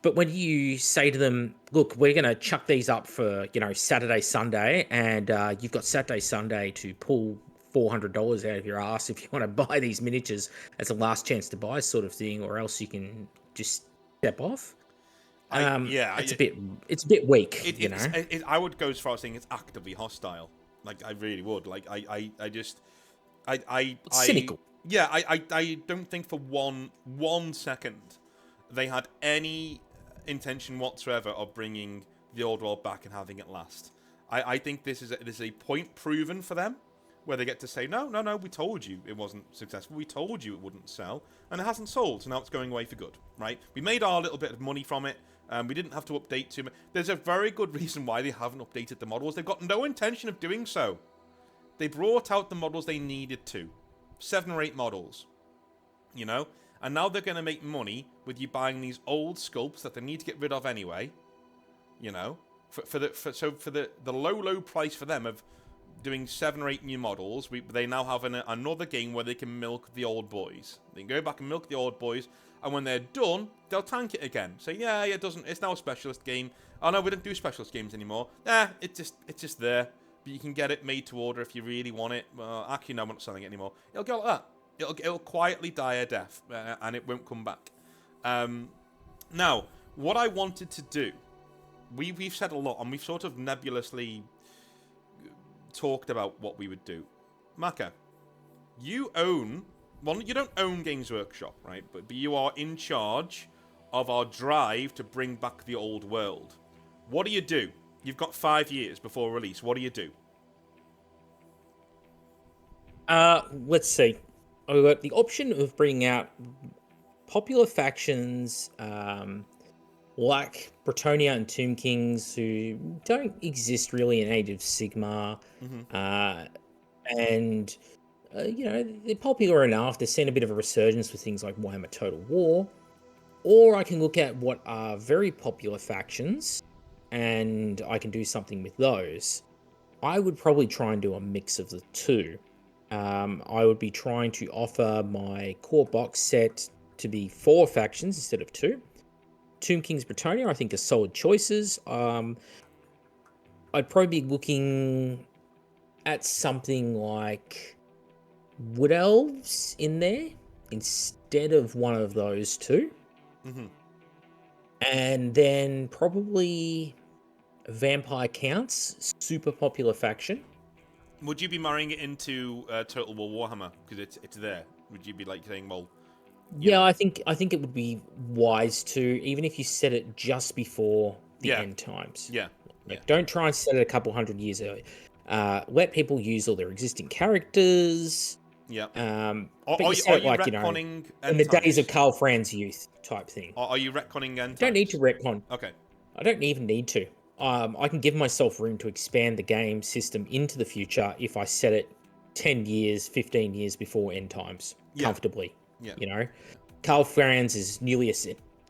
S2: But when you say to them, look, we're going to chuck these up for Saturday, Sunday, and you've got Saturday, Sunday to pull $400 out of your ass if you want to buy these miniatures as a last chance to buy sort of thing, or else you can just step off. It's a bit weak.
S1: I would go as far as saying it's actively hostile. Like, I really would. Like, it's
S2: cynical.
S1: Yeah, I don't think for one second they had any intention whatsoever of bringing the old world back and having it last. I think this is a point proven for them, where they get to say, no, we told you it wasn't successful. We told you it wouldn't sell, and it hasn't sold, so now it's going away for good, right? We made our little bit of money from it. We didn't have to update too much. There's a very good reason why they haven't updated the models. They've got no intention of doing so. They brought out the models they needed to. 7 or 8 models. And now they're going to make money with you buying these old sculpts that they need to get rid of anyway. For the low price for them of doing 7 or 8 new models, they now have another game where they can milk the old boys. They can go back and milk the old boys, and when they're done, they'll tank it again. Say, it's now a specialist game. Oh no, we don't do specialist games anymore. It's just there. But you can get it made to order if you really want it. Well, actually, no, we're not selling it anymore. It'll go like that. It'll quietly die a death, and it won't come back. Now, what I wanted to do, we've said a lot, and we've sort of nebulously talked about what we would do. Maka, you don't own Games Workshop, right? But you are in charge of our drive to bring back the old world. What do you do? You've got 5 years before release. What do you do?
S2: Let's see. I've got the option of bringing out popular factions like Bretonia and Tomb Kings, who don't exist really in Age of Sigmar. And, they're popular enough. They're seeing a bit of a resurgence with things like Warhammer Total War. Or I can look at what are very popular factions, and I can do something with those. I would probably try and do a mix of the two. I would be trying to offer my core box set to be 4 factions instead of 2. Tomb Kings, Bretonia, I think, are solid choices. I'd probably be looking at something like Wood Elves in there instead of one of those 2. And then probably Vampire Counts, super popular faction.
S1: Would you be marrying it into Total War Warhammer because it's there? Would you be like saying, well?
S2: Yeah, I think it would be wise to, even if you set it just before the end times. Don't try and set it a couple hundred years early. Let people use all their existing characters.
S1: Yeah.
S2: But you set it like, in the days of Karl Franz youth type thing.
S1: Are you retconning end times?
S2: Don't need to retcon.
S1: Okay.
S2: I don't even need to. I can give myself room to expand the game system into the future if I set it 10 years, 15 years before end times, comfortably.
S1: Yeah.
S2: You know, Karl Franz is newly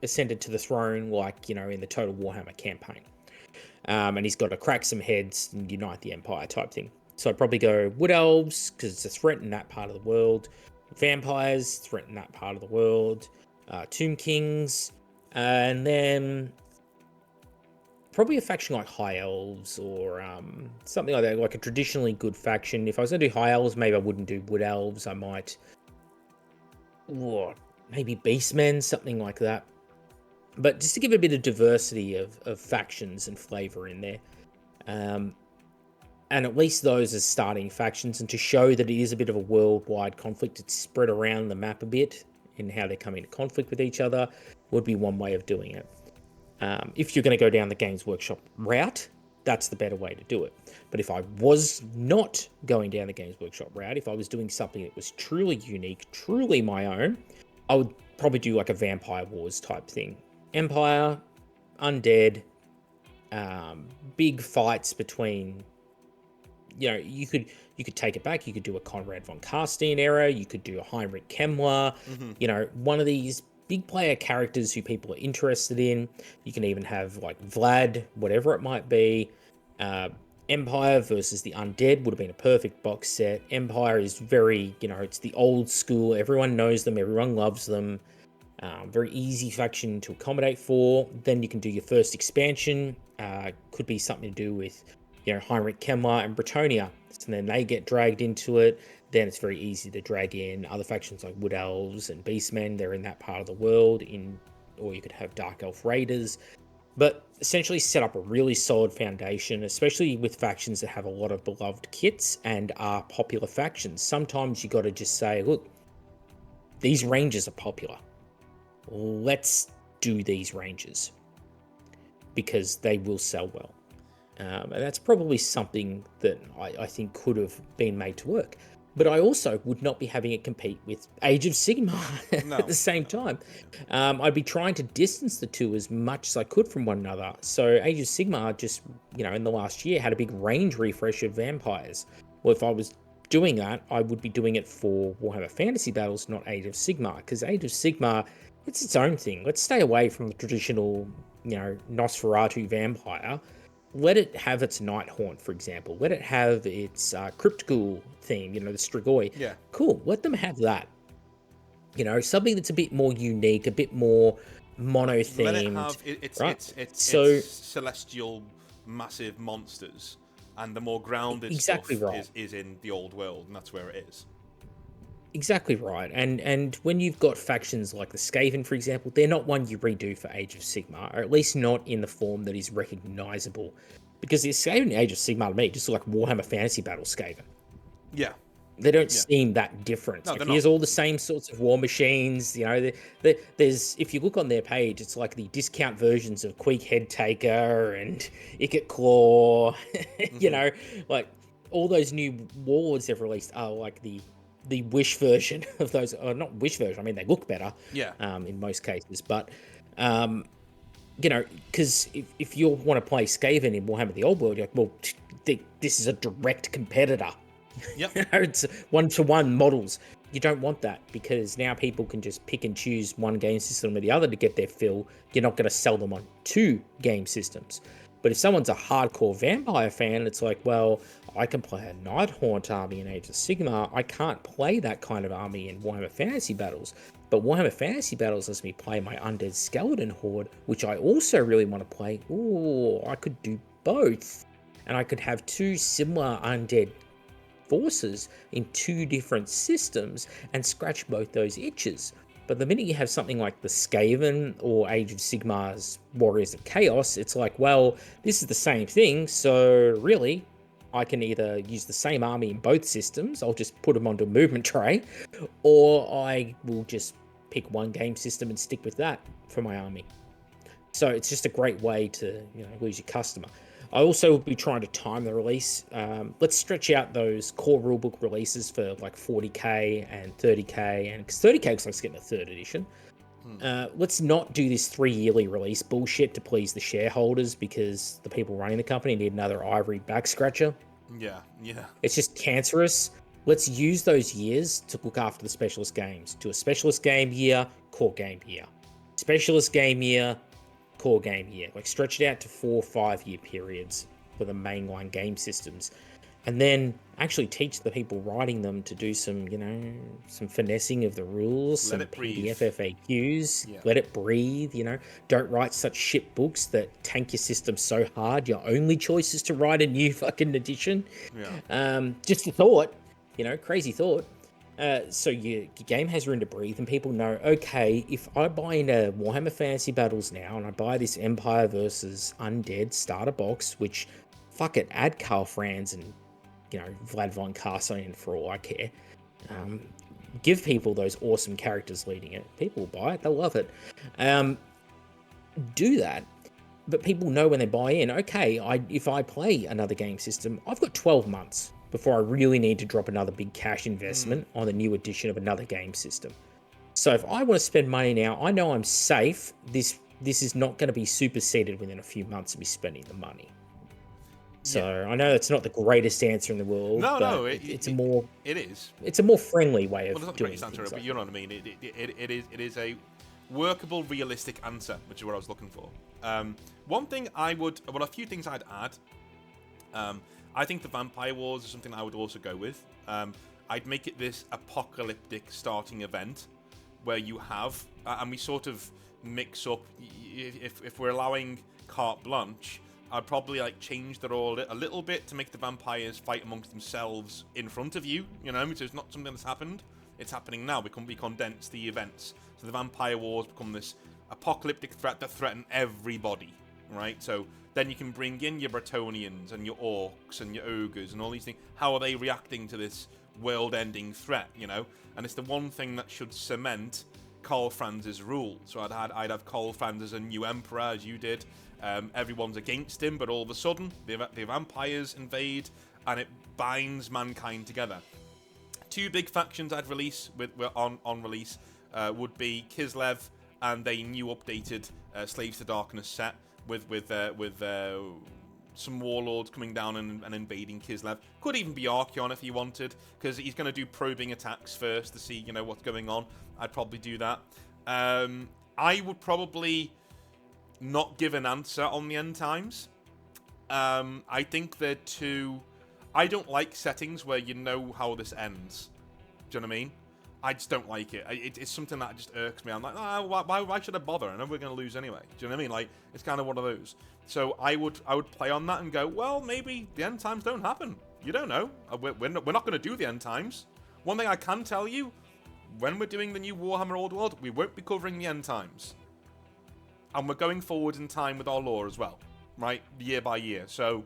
S2: ascended to the throne, like, you know, in the Total Warhammer campaign. And he's got to crack some heads and unite the Empire type thing. So I'd probably go Wood Elves, because it's a threat in that part of the world. Vampires, threat in that part of the world. Tomb Kings. And then probably a faction like High Elves or something like that, like a traditionally good faction. If I was going to do High Elves, maybe I wouldn't do Wood Elves. I might... maybe Beastmen, something like that. But just to give a bit of diversity of factions and flavor in there. And at least those as starting factions, and to show that it is a bit of a worldwide conflict, it's spread around the map a bit in how they come into conflict with each other, would be one way of doing it. If you're going to go down the Games Workshop route, that's the better way to do it. But if I was not going down the Games Workshop route, if I was doing something that was truly unique, truly my own, I would probably do like a Vampire Wars type thing. Empire, undead, big fights between, you know, you could take it back. You could do a Conrad von Carstein era. You could do a Heinrich Kemmler. You know, one of these big player characters who people are interested in. You can even have like Vlad, whatever it might be. Empire versus the Undead would have been a perfect box set. Empire is very, you know, it's the old school. Everyone knows them. Everyone loves them. Very easy faction to accommodate for. Then you can do your first expansion. Could be something to do with, you know, Heinrich Kemmler and Bretonia. So then they get dragged into it. Then it's very easy to drag in other factions like Wood Elves and Beastmen. They're in that part of the world. Or you could have Dark Elf Raiders. But essentially set up a really solid foundation, especially with factions that have a lot of beloved kits and are popular factions. Sometimes you got to just say, look, these ranges are popular. Let's do these ranges because they will sell well. And that's probably something that I think could have been made to work. But I also would not be having it compete with Age of Sigmar at the same time. I'd be trying to distance the two as much as I could from one another. So Age of Sigmar just, you know, in the last year had a big range refresh of vampires. Well, if I was doing that, I would be doing it for Warhammer Fantasy Battles, not Age of Sigmar, because Age of Sigmar, it's its own thing. Let's stay away from the traditional, you know, Nosferatu vampire. Let it have its Nighthaunt, for example. Let it have its Crypt Ghoul theme, you know, the Strigoi.
S1: Yeah.
S2: Cool. Let them have that. You know, something that's a bit more unique, a bit more mono-themed.
S1: Let it have it's celestial, massive monsters, and the more grounded stuff is in the old world, and that's where it is.
S2: Exactly right. And when you've got factions like the Skaven, for example, they're not one you redo for Age of Sigmar, or at least not in the form that is recognizable. Because the Skaven Age of Sigmar to me just look like Warhammer Fantasy Battle Skaven.
S1: Yeah.
S2: They don't seem that different.
S1: No,
S2: here's all the same sorts of war machines. You know, there's, if you look on their page, it's like the discount versions of Queek Headtaker and Ikit Claw. You know, like all those new warlords they've released are like the Wish version of those, or not Wish version. I mean, they look better. In most cases, but you know, because if you want to play Skaven in Warhammer the Old World, you're like, well, this is a direct competitor.
S1: Yep.
S2: You know, it's one-to-one models. You don't want that, because now people can just pick and choose one game system or the other to get their fill. You're not going to sell them on two game systems. But if someone's a hardcore vampire fan, it's like, well, I can play a Nighthaunt army in Age of Sigmar. I can't play that kind of army in Warhammer Fantasy Battles. But Warhammer Fantasy Battles lets me play my Undead Skeleton Horde, which I also really want to play. Ooh, I could do both. And I could have two similar undead forces in two different systems and scratch both those itches. But the minute you have something like the Skaven or Age of Sigmar's Warriors of Chaos, it's like, well, this is the same thing, so really, I can either use the same army in both systems, I'll just put them onto a movement tray, or I will just pick one game system and stick with that for my army. So it's just a great way to, you know, lose your customer. I also will be trying to time the release. Let's stretch out those core rulebook releases for like 40k and 30k, and because 30k looks like it's getting a third edition. Let's not do this 3-yearly release bullshit to please the shareholders because the people running the company need another ivory back scratcher.
S1: Yeah, yeah.
S2: It's just cancerous. Let's use those years to look after the specialist games. Do a specialist game year, core game year. Specialist game year, core game year. Like stretch it out to 4 or 5 year periods for the mainline game systems. And then actually teach the people writing them to do some, some finessing of the rules, some PDF FAQs, let it breathe, Don't write such shit books that tank your system so hard. Your only choice is to write a new fucking edition.
S1: Yeah.
S2: Just a thought, crazy thought. So your game has room to breathe and people know, okay, if I buy into Warhammer Fantasy Battles now and I buy this Empire versus Undead starter box, which, fuck it, add Karl Franz and Vlad von Carson for all I care. Give people those awesome characters leading it. People will buy it. They'll love it. Do that. But people know when they buy in, okay, if I play another game system, I've got 12 months before I really need to drop another big cash investment on the new edition of another game system. So if I want to spend money now, I know I'm safe. This is not going to be superseded within a few months of me spending the money. So I know that's not the greatest answer in the world.
S1: No,
S2: it's a more.
S1: It is.
S2: It's a more friendly way of
S1: it's not
S2: doing
S1: the greatest answer,
S2: things.
S1: but you know what I mean. It is a workable, realistic answer, which is what I was looking for. One thing a few things I'd add. I think the Vampire Wars is something I would also go with. I'd make it this apocalyptic starting event where you have, and we sort of mix up. If we're allowing carte blanche, I'd probably change the role a little bit to make the vampires fight amongst themselves in front of you. So it's not something that's happened. It's happening now. We condense the events. So the Vampire Wars become this apocalyptic threat that threaten everybody, right? So then you can bring in your Bretonnians and your Orcs and your Ogres and all these things. How are they reacting to this world-ending threat, And it's the one thing that should cement Karl Franz's rule. So I'd have Karl Franz as a new emperor, as you did. Everyone's against him, but all of a sudden, the vampires invade, and it binds mankind together. 2 big factions I'd release on release would be Kislev and a new updated Slaves to Darkness set with some warlords coming down and invading Kislev. Could even be Archeon if you wanted, because he's going to do probing attacks first to see what's going on. I'd probably do that. I would probably not give an answer on the end times. I think they're too. I don't like settings where you know how this ends. Do you know what I mean? I just don't like it. It's something that just irks me. I'm like, why should I bother? I know we're going to lose anyway. Do you know what I mean? Like, it's kind of one of those. So I would play on that and go, well, maybe the end times don't happen. You don't know. We're not going to do the end times. One thing I can tell you, when we're doing the new Warhammer Old World, we won't be covering the end times. And we're going forward in time with our lore as well, right? Year by year. So,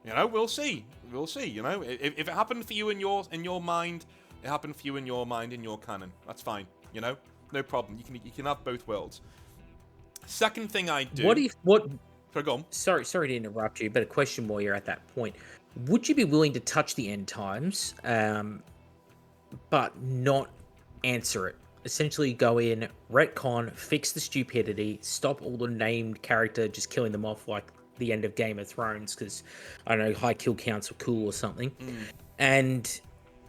S1: we'll see. We'll see, If it happened for you in your mind, it happened for you in your mind, in your canon. That's fine, No problem. You can have both worlds. Second thing I do... Sorry, go on.
S2: Sorry to interrupt you, but a question while you're at that point. Would you be willing to touch the end times, but not answer it? Essentially go in, retcon, fix the stupidity, stop all the named character just killing them off like the end of Game of Thrones because, I don't know, high kill counts were cool or something. And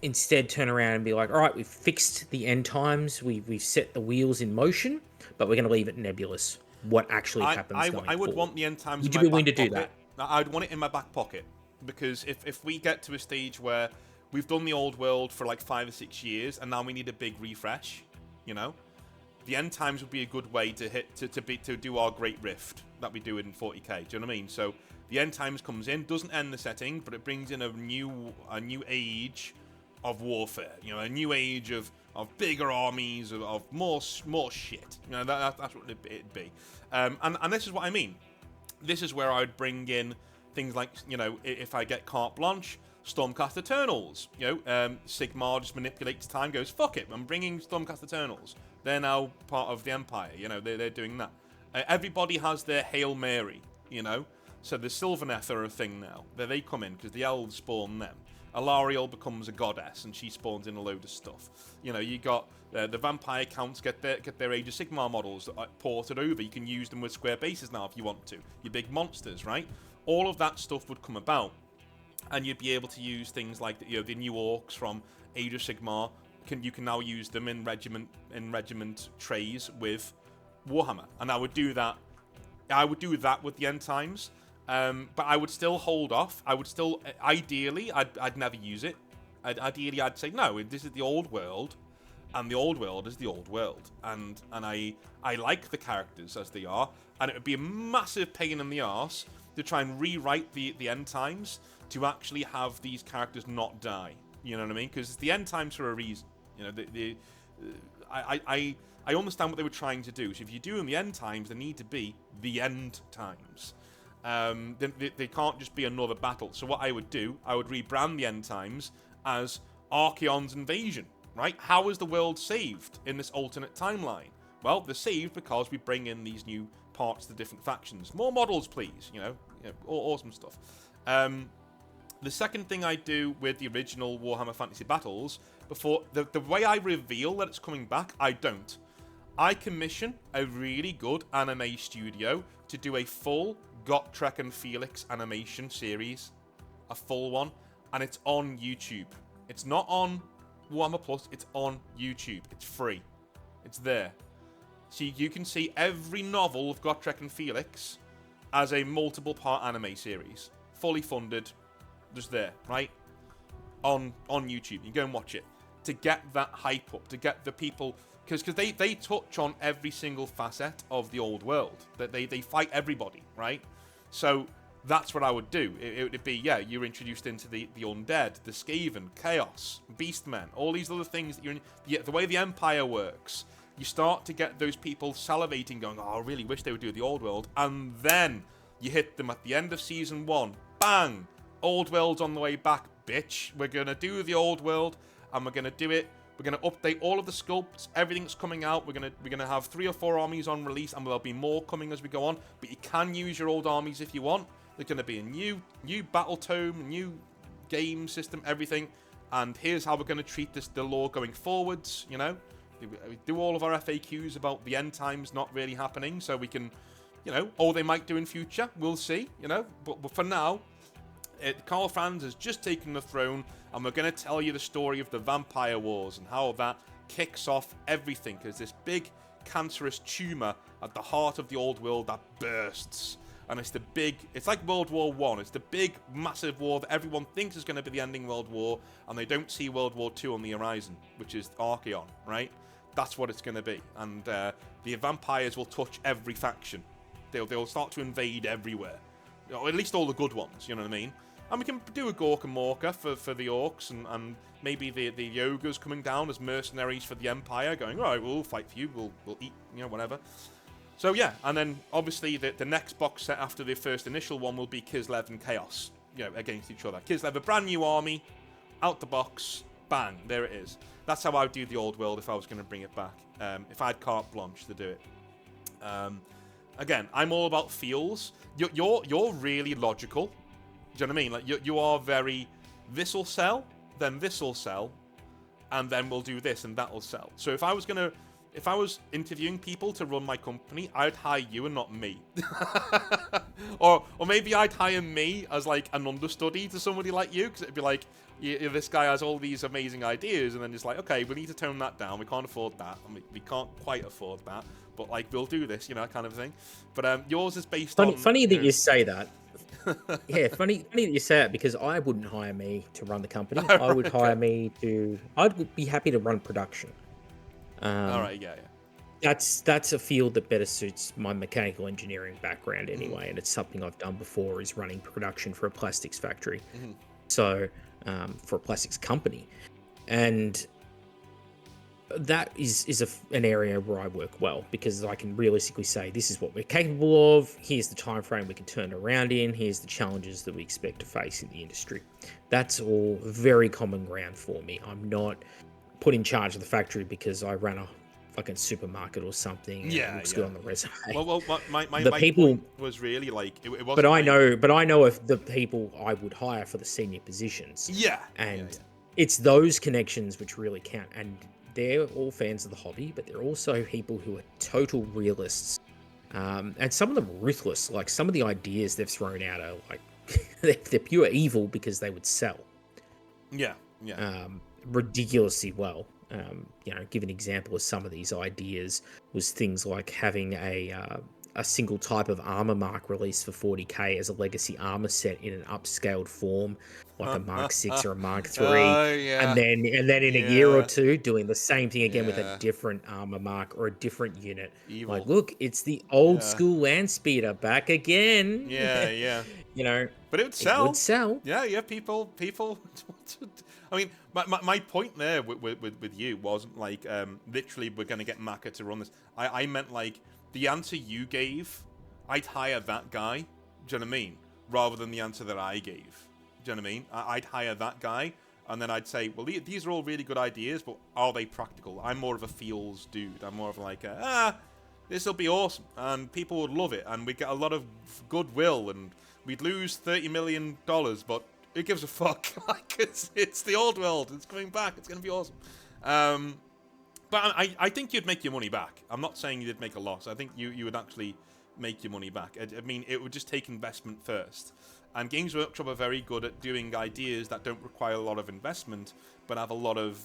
S2: instead turn around and be like, all right, we've fixed the end times, we've set the wheels in motion, but we're going to leave it nebulous. What actually happens going
S1: I would
S2: forward.
S1: Want the end times
S2: Would
S1: in
S2: you
S1: my
S2: be willing
S1: back
S2: to do
S1: pocket.
S2: that?
S1: I'd want it in my back pocket. Because if we get to a stage where we've done the old world for 5 or 6 years and now we need a big refresh, the end times would be a good way to do our great rift that we do in 40k. Do you know what I mean? So the end times comes in, doesn't end the setting, but it brings in a new age of warfare. A new age of bigger armies, of more shit. That's what it'd be. And this is what I mean. This is where I'd bring in things like, if I get carte blanche, Stormcast Eternals. Sigmar just manipulates time, goes, fuck it, I'm bringing Stormcast Eternals. They're now part of the Empire, they're doing that. Everybody has their Hail Mary, So the Sylvaneth are a thing now. They come in, because the elves spawn them. Alariel becomes a goddess, and she spawns in a load of stuff. You know, you got the vampire counts get their Age of Sigmar models ported over. You can use them with square bases now if you want to. Your big monsters, right? All of that stuff would come about, and you'd be able to use things like the new orcs from Age of Sigmar. You can now use them in regiment trays with Warhammer, and I would do that with the end times. But I would still hold off. I would still, ideally, I'd never use it. Ideally, I'd say, no, this is the old world, and the old world is the old world. And I like the characters as they are, and it would be a massive pain in the arse to try and rewrite the end times to actually have these characters not die. You know what I mean? Because it's the end times for a reason. You know, I understand what they were trying to do. So if you do in the end times, they need to be the end times. They can't just be another battle. So what I would do, I would rebrand the end times as Archaon's invasion, right? How is the world saved in this alternate timeline? Well, they're saved because we bring in these new parts to the different factions. More models, please. You know, awesome stuff. The second thing I do with the original Warhammer Fantasy Battles, before the way I reveal that it's coming back, I don't. I commission a really good anime studio to do a full Gotrek and Felix animation series, a full one, and it's on YouTube. It's not on Warhammer Plus, it's on YouTube. It's free. It's there. So you can see every novel of Gotrek and Felix as a multiple part anime series. Fully funded, just there, right? On YouTube. You can go and watch it. To get that hype up, to get the people... Because they touch on every single facet of the old world. They fight everybody, right? So that's what I would do. It would be, yeah, you're introduced into the undead, the Skaven, Chaos, Beastmen, all these other things that you're in. The way the Empire works, you start to get those people salivating, going, oh, I really wish they would do the old world. And then you hit them at the end of Season 1. Bang! Old world's on the way back, bitch. We're going to do the old world, and we're going to do it. We're going to update all of the sculpts, everything's coming out. We're going to have 3 or 4 armies on release, and there'll be more coming as we go on. But you can use your old armies if you want. There's going to be a new battle tome, new game system, everything. And here's how we're going to treat the lore going forwards, you know. We do all of our FAQs about the end times not really happening, so we can, you know, or they might do in future. We'll see, you know. But for now, Karl Franz has just taken the throne, and we're going to tell you the story of the Vampire Wars and how that kicks off everything, because this big cancerous tumour at the heart of the old world that bursts. And it's like World War I. It's the big, massive war that everyone thinks is going to be the ending World War, and they don't see World War II on the horizon, which is Archaon, right? That's what it's going to be. And the vampires will touch every faction. They'll start to invade everywhere. Or at least all the good ones, you know what I mean? And we can do a Gork and Morka for the orcs, and maybe the ogres coming down as mercenaries for the Empire, going, all right, we'll fight for you, we'll eat, you know, whatever. So yeah, and then obviously the next box set after the first initial one will be Kislev and Chaos, you know, against each other. Kislev, a brand new army, out the box, bang, there it is. That's how I would do the old world if I was going to bring it back, if I had carte blanche to do it. Again, I'm all about feels. You're really logical. Do you know what I mean? Like you are very, this'll sell, then this'll sell, and then we'll do this and that'll sell. So if I was interviewing people to run my company, I'd hire you and not me. or maybe I'd hire me as like an understudy to somebody like you, because it'd be like, this guy has all these amazing ideas, and then it's like, okay, we need to tone that down. We can't afford that. I mean, we can't quite afford that, but like we'll do this, you know, kind of thing. But yours is based on.
S2: Funny that you say that. Yeah, funny that you say it, because I wouldn't hire me to run the company. I would hire me to. I'd be happy to run production.
S1: All right, yeah.
S2: That's a field that better suits my mechanical engineering background anyway, and it's something I've done before, is running production for a plastics factory. Mm-hmm. So, for a plastics company, and that is an area where I work well, because I can realistically say, this is what we're capable of, here's the time frame we can turn around in, here's the challenges that we expect to face in the industry. That's all very common ground for me. I'm not put in charge of the factory because I ran a like a supermarket or something. And
S1: Yeah,
S2: it looks
S1: yeah.
S2: good on the resume.
S1: Well, my
S2: The people,
S1: point was really like it wasn't.
S2: but I
S1: like,
S2: know of the people I would hire for the senior positions.
S1: Yeah,
S2: And
S1: yeah.
S2: it's those connections which really count. And they're all fans of the hobby, but they're also people who are total realists. And some of them ruthless. Like some of the ideas they've thrown out are like they're pure evil because they would sell.
S1: Yeah, yeah.
S2: Ridiculously well. Give an example of some of these ideas was things like having a single type of armor mark released for 40k as a legacy armor set in an upscaled form, like a Mark 6 or a Mark 3,
S1: Yeah.
S2: and then in a year or two doing the same thing again with a
S1: Yeah.
S2: different armor mark or a different unit.
S1: Evil.
S2: Like, look, it's the old
S1: Yeah.
S2: school land speeder back again.
S1: Yeah, yeah. But it would sell.
S2: It would sell.
S1: Yeah. People. I mean, my point there with you wasn't like literally we're gonna get Maka to run this. I meant like the answer you gave, I'd hire that guy. Do you know what I mean? Rather than the answer that I gave. Do you know what I mean? I'd hire that guy, and then I'd say, well, these are all really good ideas, but are they practical? I'm more of a feels dude. I'm more of like, this will be awesome, and people would love it, and we'd get a lot of goodwill, and we'd lose $30 million, but who gives a fuck? Like, it's the old world. It's coming back. It's going to be awesome. But I think you'd make your money back. I'm not saying you'd make a loss. I think you would actually make your money back. I mean, it would just take investment first. And Games Workshop are very good at doing ideas that don't require a lot of investment, but have a lot of,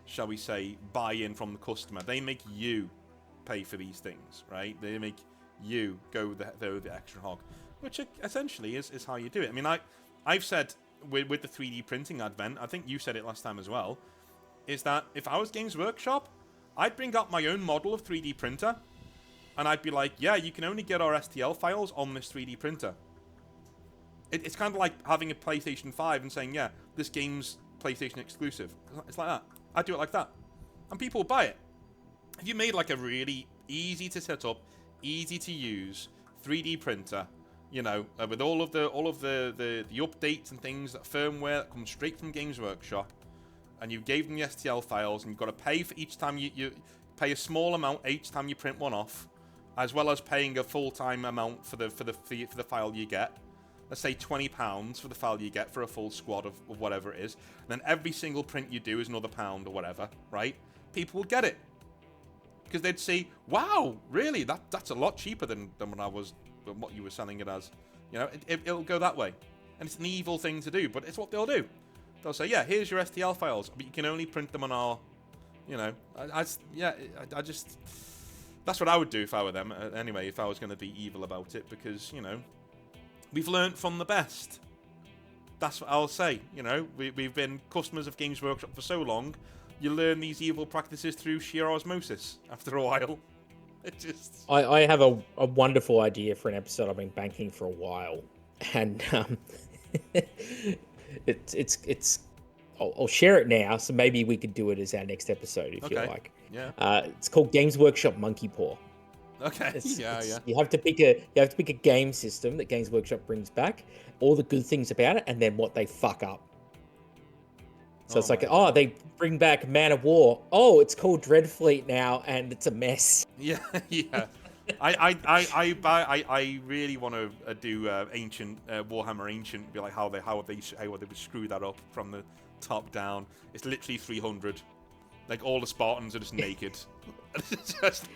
S1: shall we say, buy-in from the customer. They make you pay for these things, right? They make you go the extra hog, which essentially is how you do it. I mean, I've said with the 3D printing advent, I think you said it last time as well, is that if I was Games Workshop, I'd bring out my own model of 3D printer, and I'd be like, yeah, you can only get our STL files on this 3D printer. It's kind of like having a PlayStation 5 and saying, yeah, this game's PlayStation exclusive. It's like that. I'd do it like that. And people would buy it. If you made like a really easy to set up, easy to use 3D printer, with all of the updates and things, that firmware that comes straight from Games Workshop, and you gave them the STL files, and you've got to pay for each time you pay a small amount each time you print one off, as well as paying a full-time amount for the file you get. Let's say £20 for the file you get for a full squad of whatever it is. And then every single print you do is another £1 or whatever, right? People will get it. Because they'd see, wow, really? That's a lot cheaper than what you were selling it as. It'll go that way. And it's an evil thing to do, but it's what they'll do. They'll say, yeah, here's your STL files, but you can only print them on our, I just... That's what I would do if I were them, anyway, if I was going to be evil about it, because, we've learnt from the best. That's what I'll say. We've been customers of Games Workshop for so long, you learn these evil practices through sheer osmosis after a while. It just...
S2: I have a wonderful idea for an episode I've been banking for a while. And I'll share it now, so maybe we could do it as our next episode if you like.
S1: Yeah.
S2: It's called Games Workshop Monkey Paw.
S1: Okay. Yeah.
S2: You have to pick a game system that Games Workshop brings back, all the good things about it, and then what they fuck up. So it's like, they bring back Man of War. Oh, it's called Dreadfleet now, and it's a mess.
S1: Yeah. I really want to do ancient Warhammer Ancient, be like how they would screw that up from the top down. It's literally 300. Like all the Spartans are just naked. It's just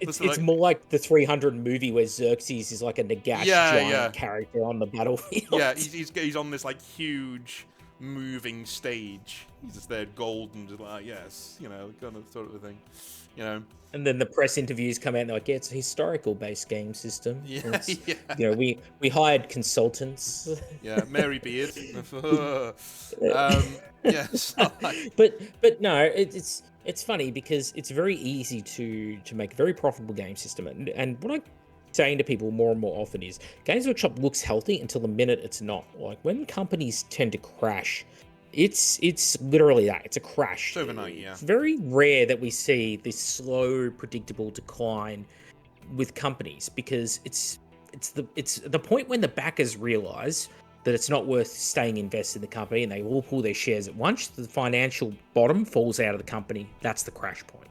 S2: it's more like the 300 movie where Xerxes is like a Nagash giant character on the battlefield.
S1: Yeah, he's on this like huge moving stage. He's just there golden, just like yes, kind of sort of thing,
S2: And then the press interviews come out and they're like, yeah, it's a historical based game system.
S1: Yeah.
S2: We hired consultants.
S1: Yeah, Mary Beard. Yes.
S2: But no, it's funny because it's very easy to make a very profitable game system. And what I'm saying to people more and more often is Games Workshop looks healthy until the minute it's not. Like when companies tend to crash, it's literally that. It's a crash.
S1: It's overnight, yeah.
S2: It's very rare that we see this slow, predictable decline with companies because it's the point when the backers realize that it's not worth staying invested in the company, and they all pull their shares at once. The financial bottom falls out of the company. That's the crash point.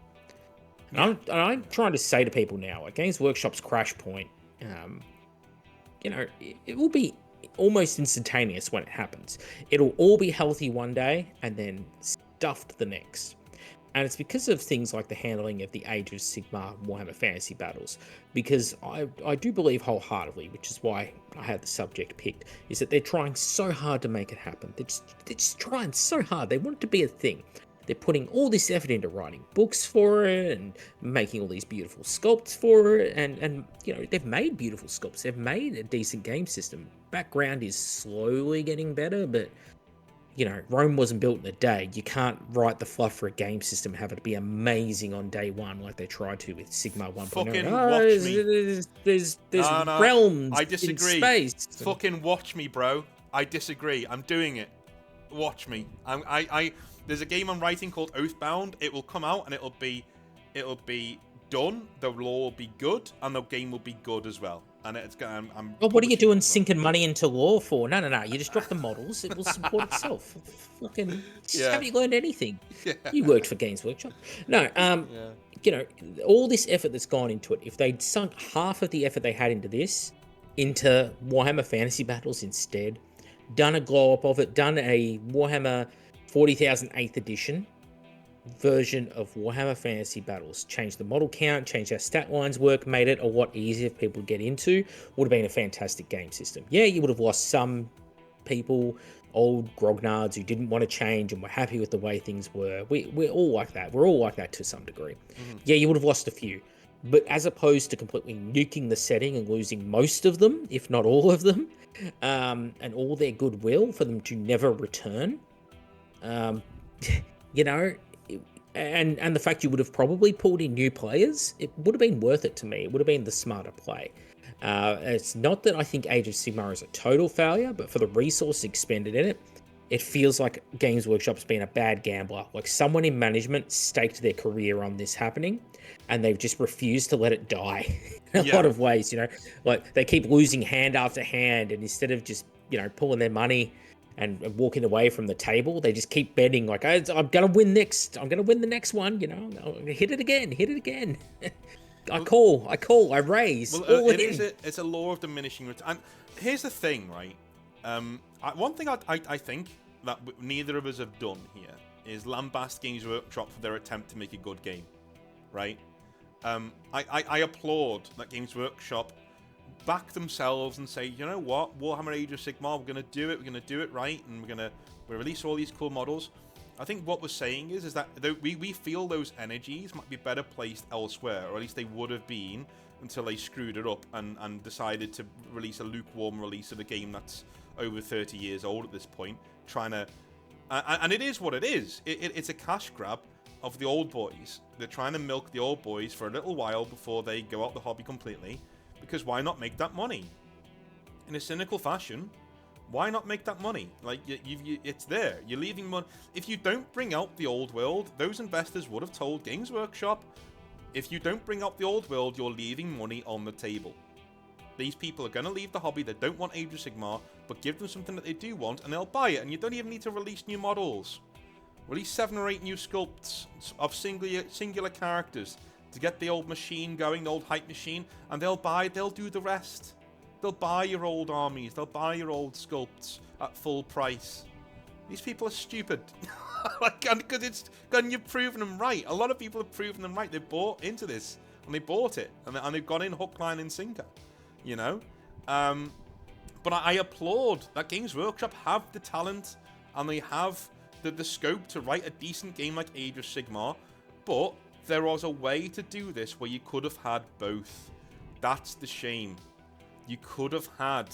S2: And I'm trying to say to people now, like Games Workshop's crash point, it will be almost instantaneous when it happens. It'll all be healthy one day and then stuffed the next. And it's because of things like the handling of the Age of Sigmar Warhammer Fantasy battles. Because I do believe wholeheartedly, which is why I had the subject picked, is that they're trying so hard to make it happen. They're just trying so hard. They want it to be a thing. They're putting all this effort into writing books for it and making all these beautiful sculpts for it. And they've made beautiful sculpts. They've made a decent game system. Background is slowly getting better, but Rome wasn't built in a day. You can't write the fluff for a game system and have it be amazing on day one like they tried to with Sigmar 1.0.
S1: Fucking watch me.
S2: There's
S1: No,
S2: realms
S1: I disagree.
S2: in space.
S1: Fucking watch me, bro. I disagree. I'm doing it. Watch me. There's a game I'm writing called Oathbound. It will come out and it'll be done. The lore will be good, and the game will be good as well. And it's going.
S2: Well, what are you doing sinking money into lore for? No. You just drop the models. It will support itself. Fucking. Haven't you learned anything? Yeah. You worked for Games Workshop. No. All this effort that's gone into it. If they'd sunk half of the effort they had into this, into Warhammer Fantasy Battles instead, done a glow up of it, done a Warhammer 40,000 8th edition version of Warhammer Fantasy Battles, changed the model count, changed how stat lines work, made it a lot easier for people to get into, would have been a fantastic game system. Yeah, you would have lost some people, old grognards who didn't want to change and were happy with the way things were. We're all like that. We're all like that to some degree. Mm-hmm. Yeah, you would have lost a few. But as opposed to completely nuking the setting and losing most of them, if not all of them, and all their goodwill for them to never return, and the fact you would have probably pulled in new players, it would have been worth it to me. It would have been the smarter play. It's not that I think Age of Sigmar is a total failure, but for the resources expended in it, it feels like Games Workshop's been a bad gambler. Like someone in management staked their career on this happening, and they've just refused to let it die in a lot of ways. Like they keep losing hand after hand, and instead of just pulling their money and walking away from the table, they just keep betting like, I'm gonna win next. I'm gonna win the next one. Hit it again. I raise.
S1: Well, it's a law of diminishing return. And here's the thing, right? One thing I think that neither of us have done here is lambast Games Workshop for their attempt to make a good game, right? I applaud that Games Workshop back themselves and say, you know what, Warhammer Age of Sigmar, we're going to do it right, and we'll release all these cool models. I think what we're saying is that we feel those energies might be better placed elsewhere, or at least they would have been until they screwed it up and decided to release a lukewarm release of a game that's over 30 years old at this point, and it is what it is. It's a cash grab of the old boys. They're trying to milk the old boys for a little while before they go out the hobby completely. Because why not make that money? In a cynical fashion, why not make that money? Like, it's there. You're leaving money. If you don't bring out the old world, those investors would have told Games Workshop, if you don't bring out the old world, you're leaving money on the table. These people are going to leave the hobby. They don't want Age of Sigmar, but give them something that they do want, and they'll buy it. And you don't even need to release new models. Release 7 or 8 new sculpts of singular characters to get the old machine going, the old hype machine, and they'll do the rest. They'll buy your old armies, they'll buy your old sculpts at full price. These people are stupid. And you've proven them right. A lot of people have proven them right. They bought into this, and they bought it, and they've gone in hook, line, and sinker. But I applaud that Games Workshop have the talent, and they have the scope to write a decent game like Age of Sigmar, but there was a way to do this where you could have had both. That's the shame. You could have had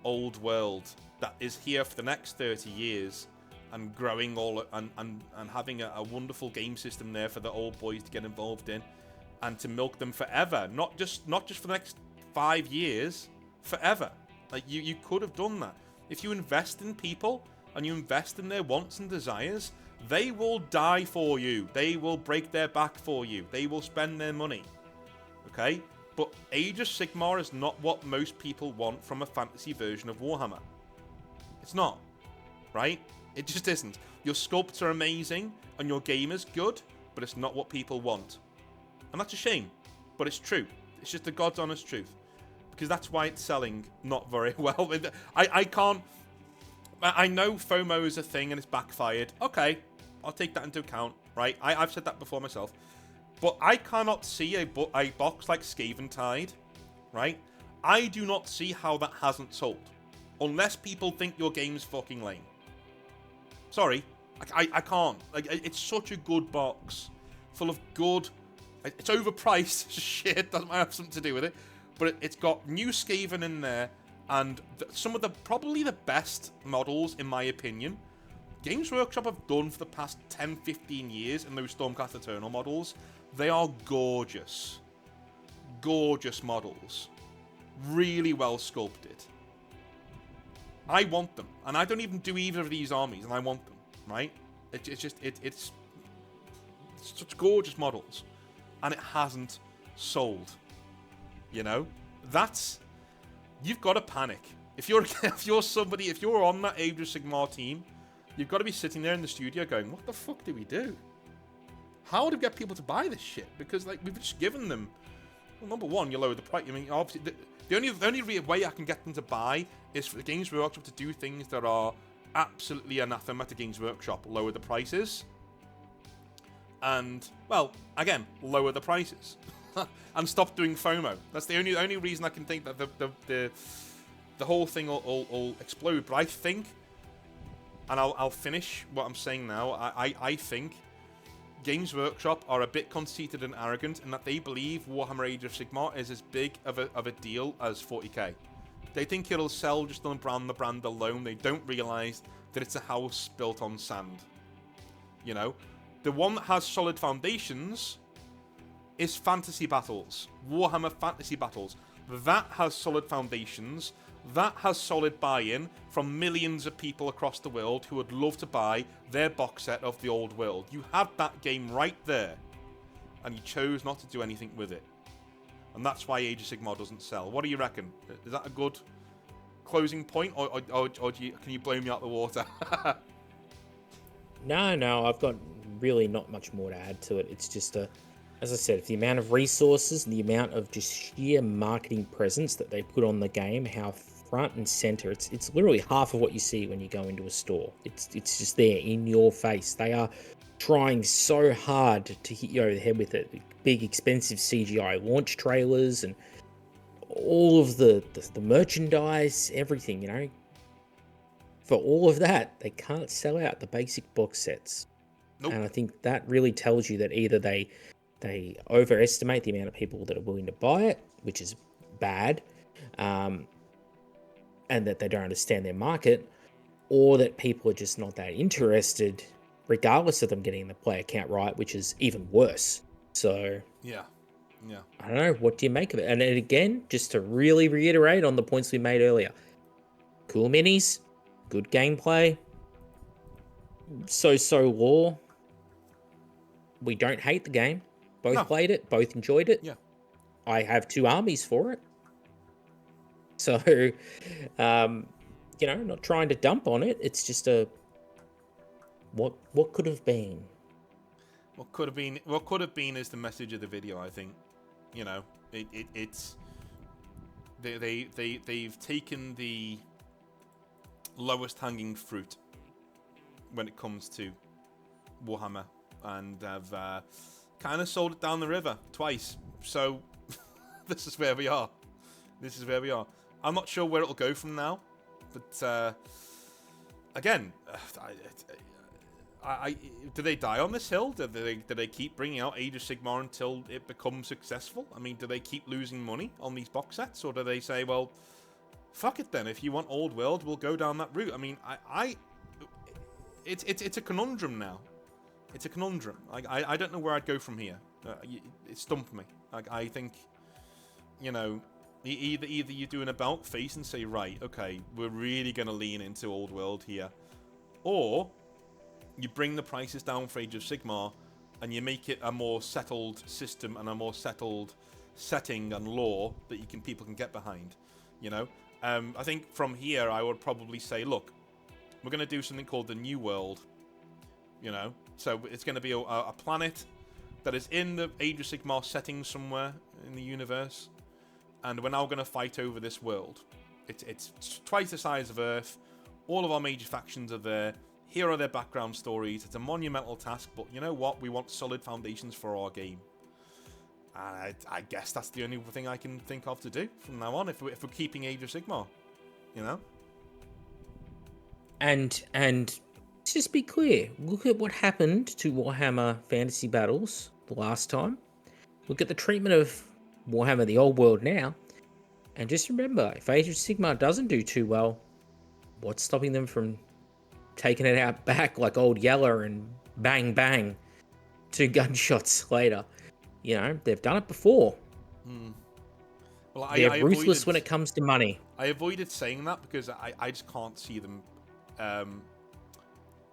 S1: Old World that is here for the next 30 years and growing and having a wonderful game system there for the old boys to get involved in and to milk them forever. Not just for the next 5 years, forever. Like you could have done that. If you invest in people and you invest in their wants and desires, they will die for you. They will break their back for you. They will spend their money. Okay? But Age of Sigmar is not what most people want from a fantasy version of Warhammer. It's not, right? It just isn't. Your sculpts are amazing, and your game is good, but it's not what people want. And that's a shame, but it's true. It's just the God's honest truth. Because that's why it's selling not very well. I can't... I know FOMO is a thing and it's backfired. Okay, I'll take that into account, right? I've said that before myself. But I cannot see a box like Skaven Tide, right? I do not see how that hasn't sold. Unless people think your game's fucking lame. Sorry, I can't. Like, it's such a good box. Full of good... It's overpriced. Shit, doesn't have something to do with it. But it's got new Skaven in there. And some of probably the best models, in my opinion, Games Workshop have done for the past 10, 15 years in those Stormcast Eternal models. They are gorgeous. Gorgeous models. Really well sculpted. I want them. And I don't even do either of these armies, and I want them, right? It's such gorgeous models. And it hasn't sold. You know? That's... You've got to panic. If you're on that Age of Sigmar team, you've got to be sitting there in the studio going, what the fuck do we do? How do we get people to buy this shit? Because, like, we've just given them... Well, number one, you lower the price. I mean, obviously, the only way I can get them to buy is for the Games Workshop to do things that are absolutely anathema to Games Workshop. Lower the prices. And, well, again, lower the prices. And stop doing FOMO. That's the only reason I can think that the whole thing will explode. But I think, and I'll finish what I'm saying now. I think Games Workshop are a bit conceited and arrogant in that they believe Warhammer Age of Sigmar is as big of a deal as 40k. They think it'll sell just on the brand alone. They don't realise that it's a house built on sand. You know, the one that has solid foundations is Fantasy Battles. Warhammer Fantasy Battles. That has solid foundations. That has solid buy-in from millions of people across the world who would love to buy their box set of the old world. You had that game right there, and you chose not to do anything with it. And that's why Age of Sigmar doesn't sell. What do you reckon? Is that a good closing point, or can you blow me out the water?
S2: No, I've got really not much more to add to it. It's just as I said, the amount of resources and the amount of just sheer marketing presence that they put on the game, how front and center, it's literally half of what you see when you go into a store. It's just there in your face. They are trying so hard to hit you over the head with it. Big, expensive CGI launch trailers and all of the merchandise, everything, you know. For all of that, they can't sell out the basic box sets. Nope. And I think that really tells you that either they overestimate the amount of people that are willing to buy it, which is bad, and that they don't understand their market, or that people are just not that interested, regardless of them getting the player count right, which is even worse. So, yeah. I don't know. What do you make of it? And again, just to really reiterate on the points we made earlier, cool minis, good gameplay, so lore. We don't hate the game. Both played it, both enjoyed it.
S1: Yeah.
S2: I have 2 armies for it. So, not trying to dump on it. It's just what could have been.
S1: What could have been is the message of the video, I think. You know, it's they've taken the lowest hanging fruit when it comes to Warhammer, and have kind of sold it down the river twice. So this is where we are. I'm not sure where it'll go from now, but again, do they die on this hill? Do they keep bringing out Age of Sigmar until it becomes successful? I mean, do they keep losing money on these box sets, or do they say, well, fuck it then, if you want old world, we'll go down that route? I mean, it's a conundrum now. It's a conundrum. I don't know where I'd go from here. It stumped me. I think, you know, either you do an about face and say, right, okay, we're really going to lean into old world here, or you bring the prices down for Age of Sigmar and you make it a more settled system and a more settled setting and lore that people can get behind. You know, I think from here I would probably say, look, We're going to do something called the New World. You know, so it's going to be a planet that is in the Age of Sigmar setting somewhere in the universe, and we're now going to fight over this world. It's twice the size of Earth. All of our major factions are there. Here are their background stories. It's a monumental task, but you know what? We want solid foundations for our game. And I guess that's the only thing I can think of to do from now on if we're keeping Age of Sigmar, you know?
S2: And let's just be clear. Look at what happened to Warhammer Fantasy Battles the last time. Look at the treatment of Warhammer the Old World now. And just remember, if Age of Sigmar doesn't do too well, what's stopping them from taking it out back like Old Yeller and bang, bang, 2 gunshots later? You know, they've done it before.
S1: Well,
S2: They're ruthless when it comes to money.
S1: I avoided saying that because I just can't see them...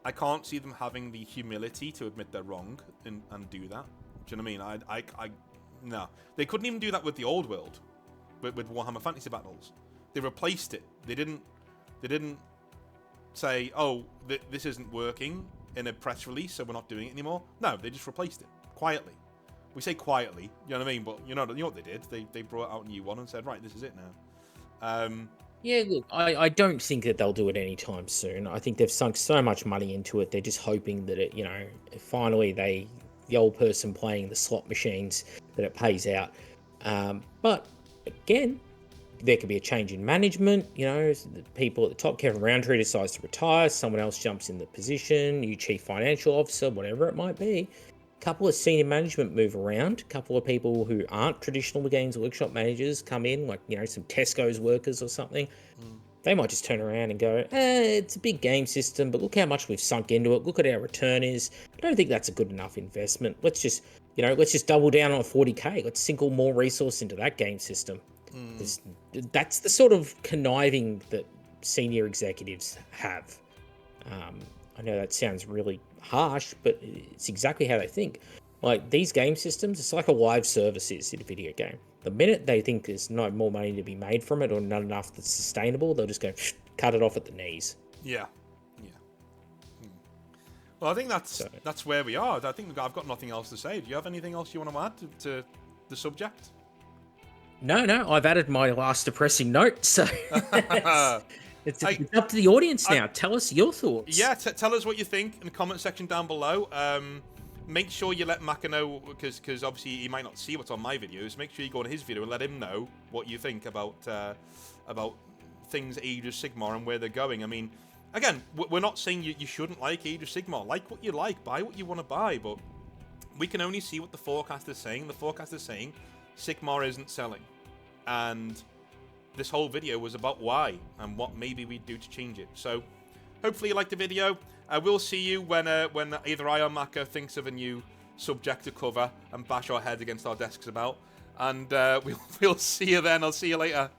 S1: I can't see them having the humility to admit they're wrong and do that. Do you know what I mean? No. They couldn't even do that with the Old World. With Warhammer Fantasy Battles, they replaced it. They didn't say, "Oh, this isn't working" in a press release, so we're not doing it anymore. No, they just replaced it quietly. We say quietly, you know what I mean? But you know what they did? They brought out a new one and said, "Right, this is it now."
S2: Yeah, look, I don't think that they'll do it anytime soon. I think they've sunk so much money into it. They're just hoping that it, finally the old person playing the slot machines, that it pays out. But again, there could be a change in management. The people at the top, Kevin Roundtree decides to retire, someone else jumps in the position, new chief financial officer, whatever it might be. A couple of senior management move around. A couple of people who aren't traditional Games Workshop managers come in, like, some Tesco's workers or something. They might just turn around and go, it's a big game system, but look how much we've sunk into it. Look what our return is. I don't think that's a good enough investment. Let's just double down on 40k. Let's sink all more resource into that game system. That's the sort of conniving that senior executives have. I know that sounds really harsh, but it's exactly how they think. Like, these game systems, it's like a live service is in a video game. The minute they think there's no more money to be made from it or not enough that's sustainable, they'll just go cut it off at the knees.
S1: Yeah. Well, I think that's where we are. I think I've got nothing else to say. Do you have anything else you want to add to the subject?
S2: No, I've added my last depressing note, so it's up to the audience now. Tell us your thoughts.
S1: Yeah, tell us what you think in the comment section down below. Make sure you let Maka know, because obviously he might not see what's on my videos. Make sure you go on his video and let him know what you think about things Age of Sigmar and where they're going. I mean, again, we're not saying you shouldn't like Age of Sigmar. Like what you like, buy what you want to buy, but we can only see what the forecast is saying. The forecast is saying Sigmar isn't selling, and this whole video was about why and what maybe we'd do to change it. So hopefully you liked the video. We'll see you when either I or Maka thinks of a new subject to cover and bash our heads against our desks about. And we'll see you then. I'll see you later.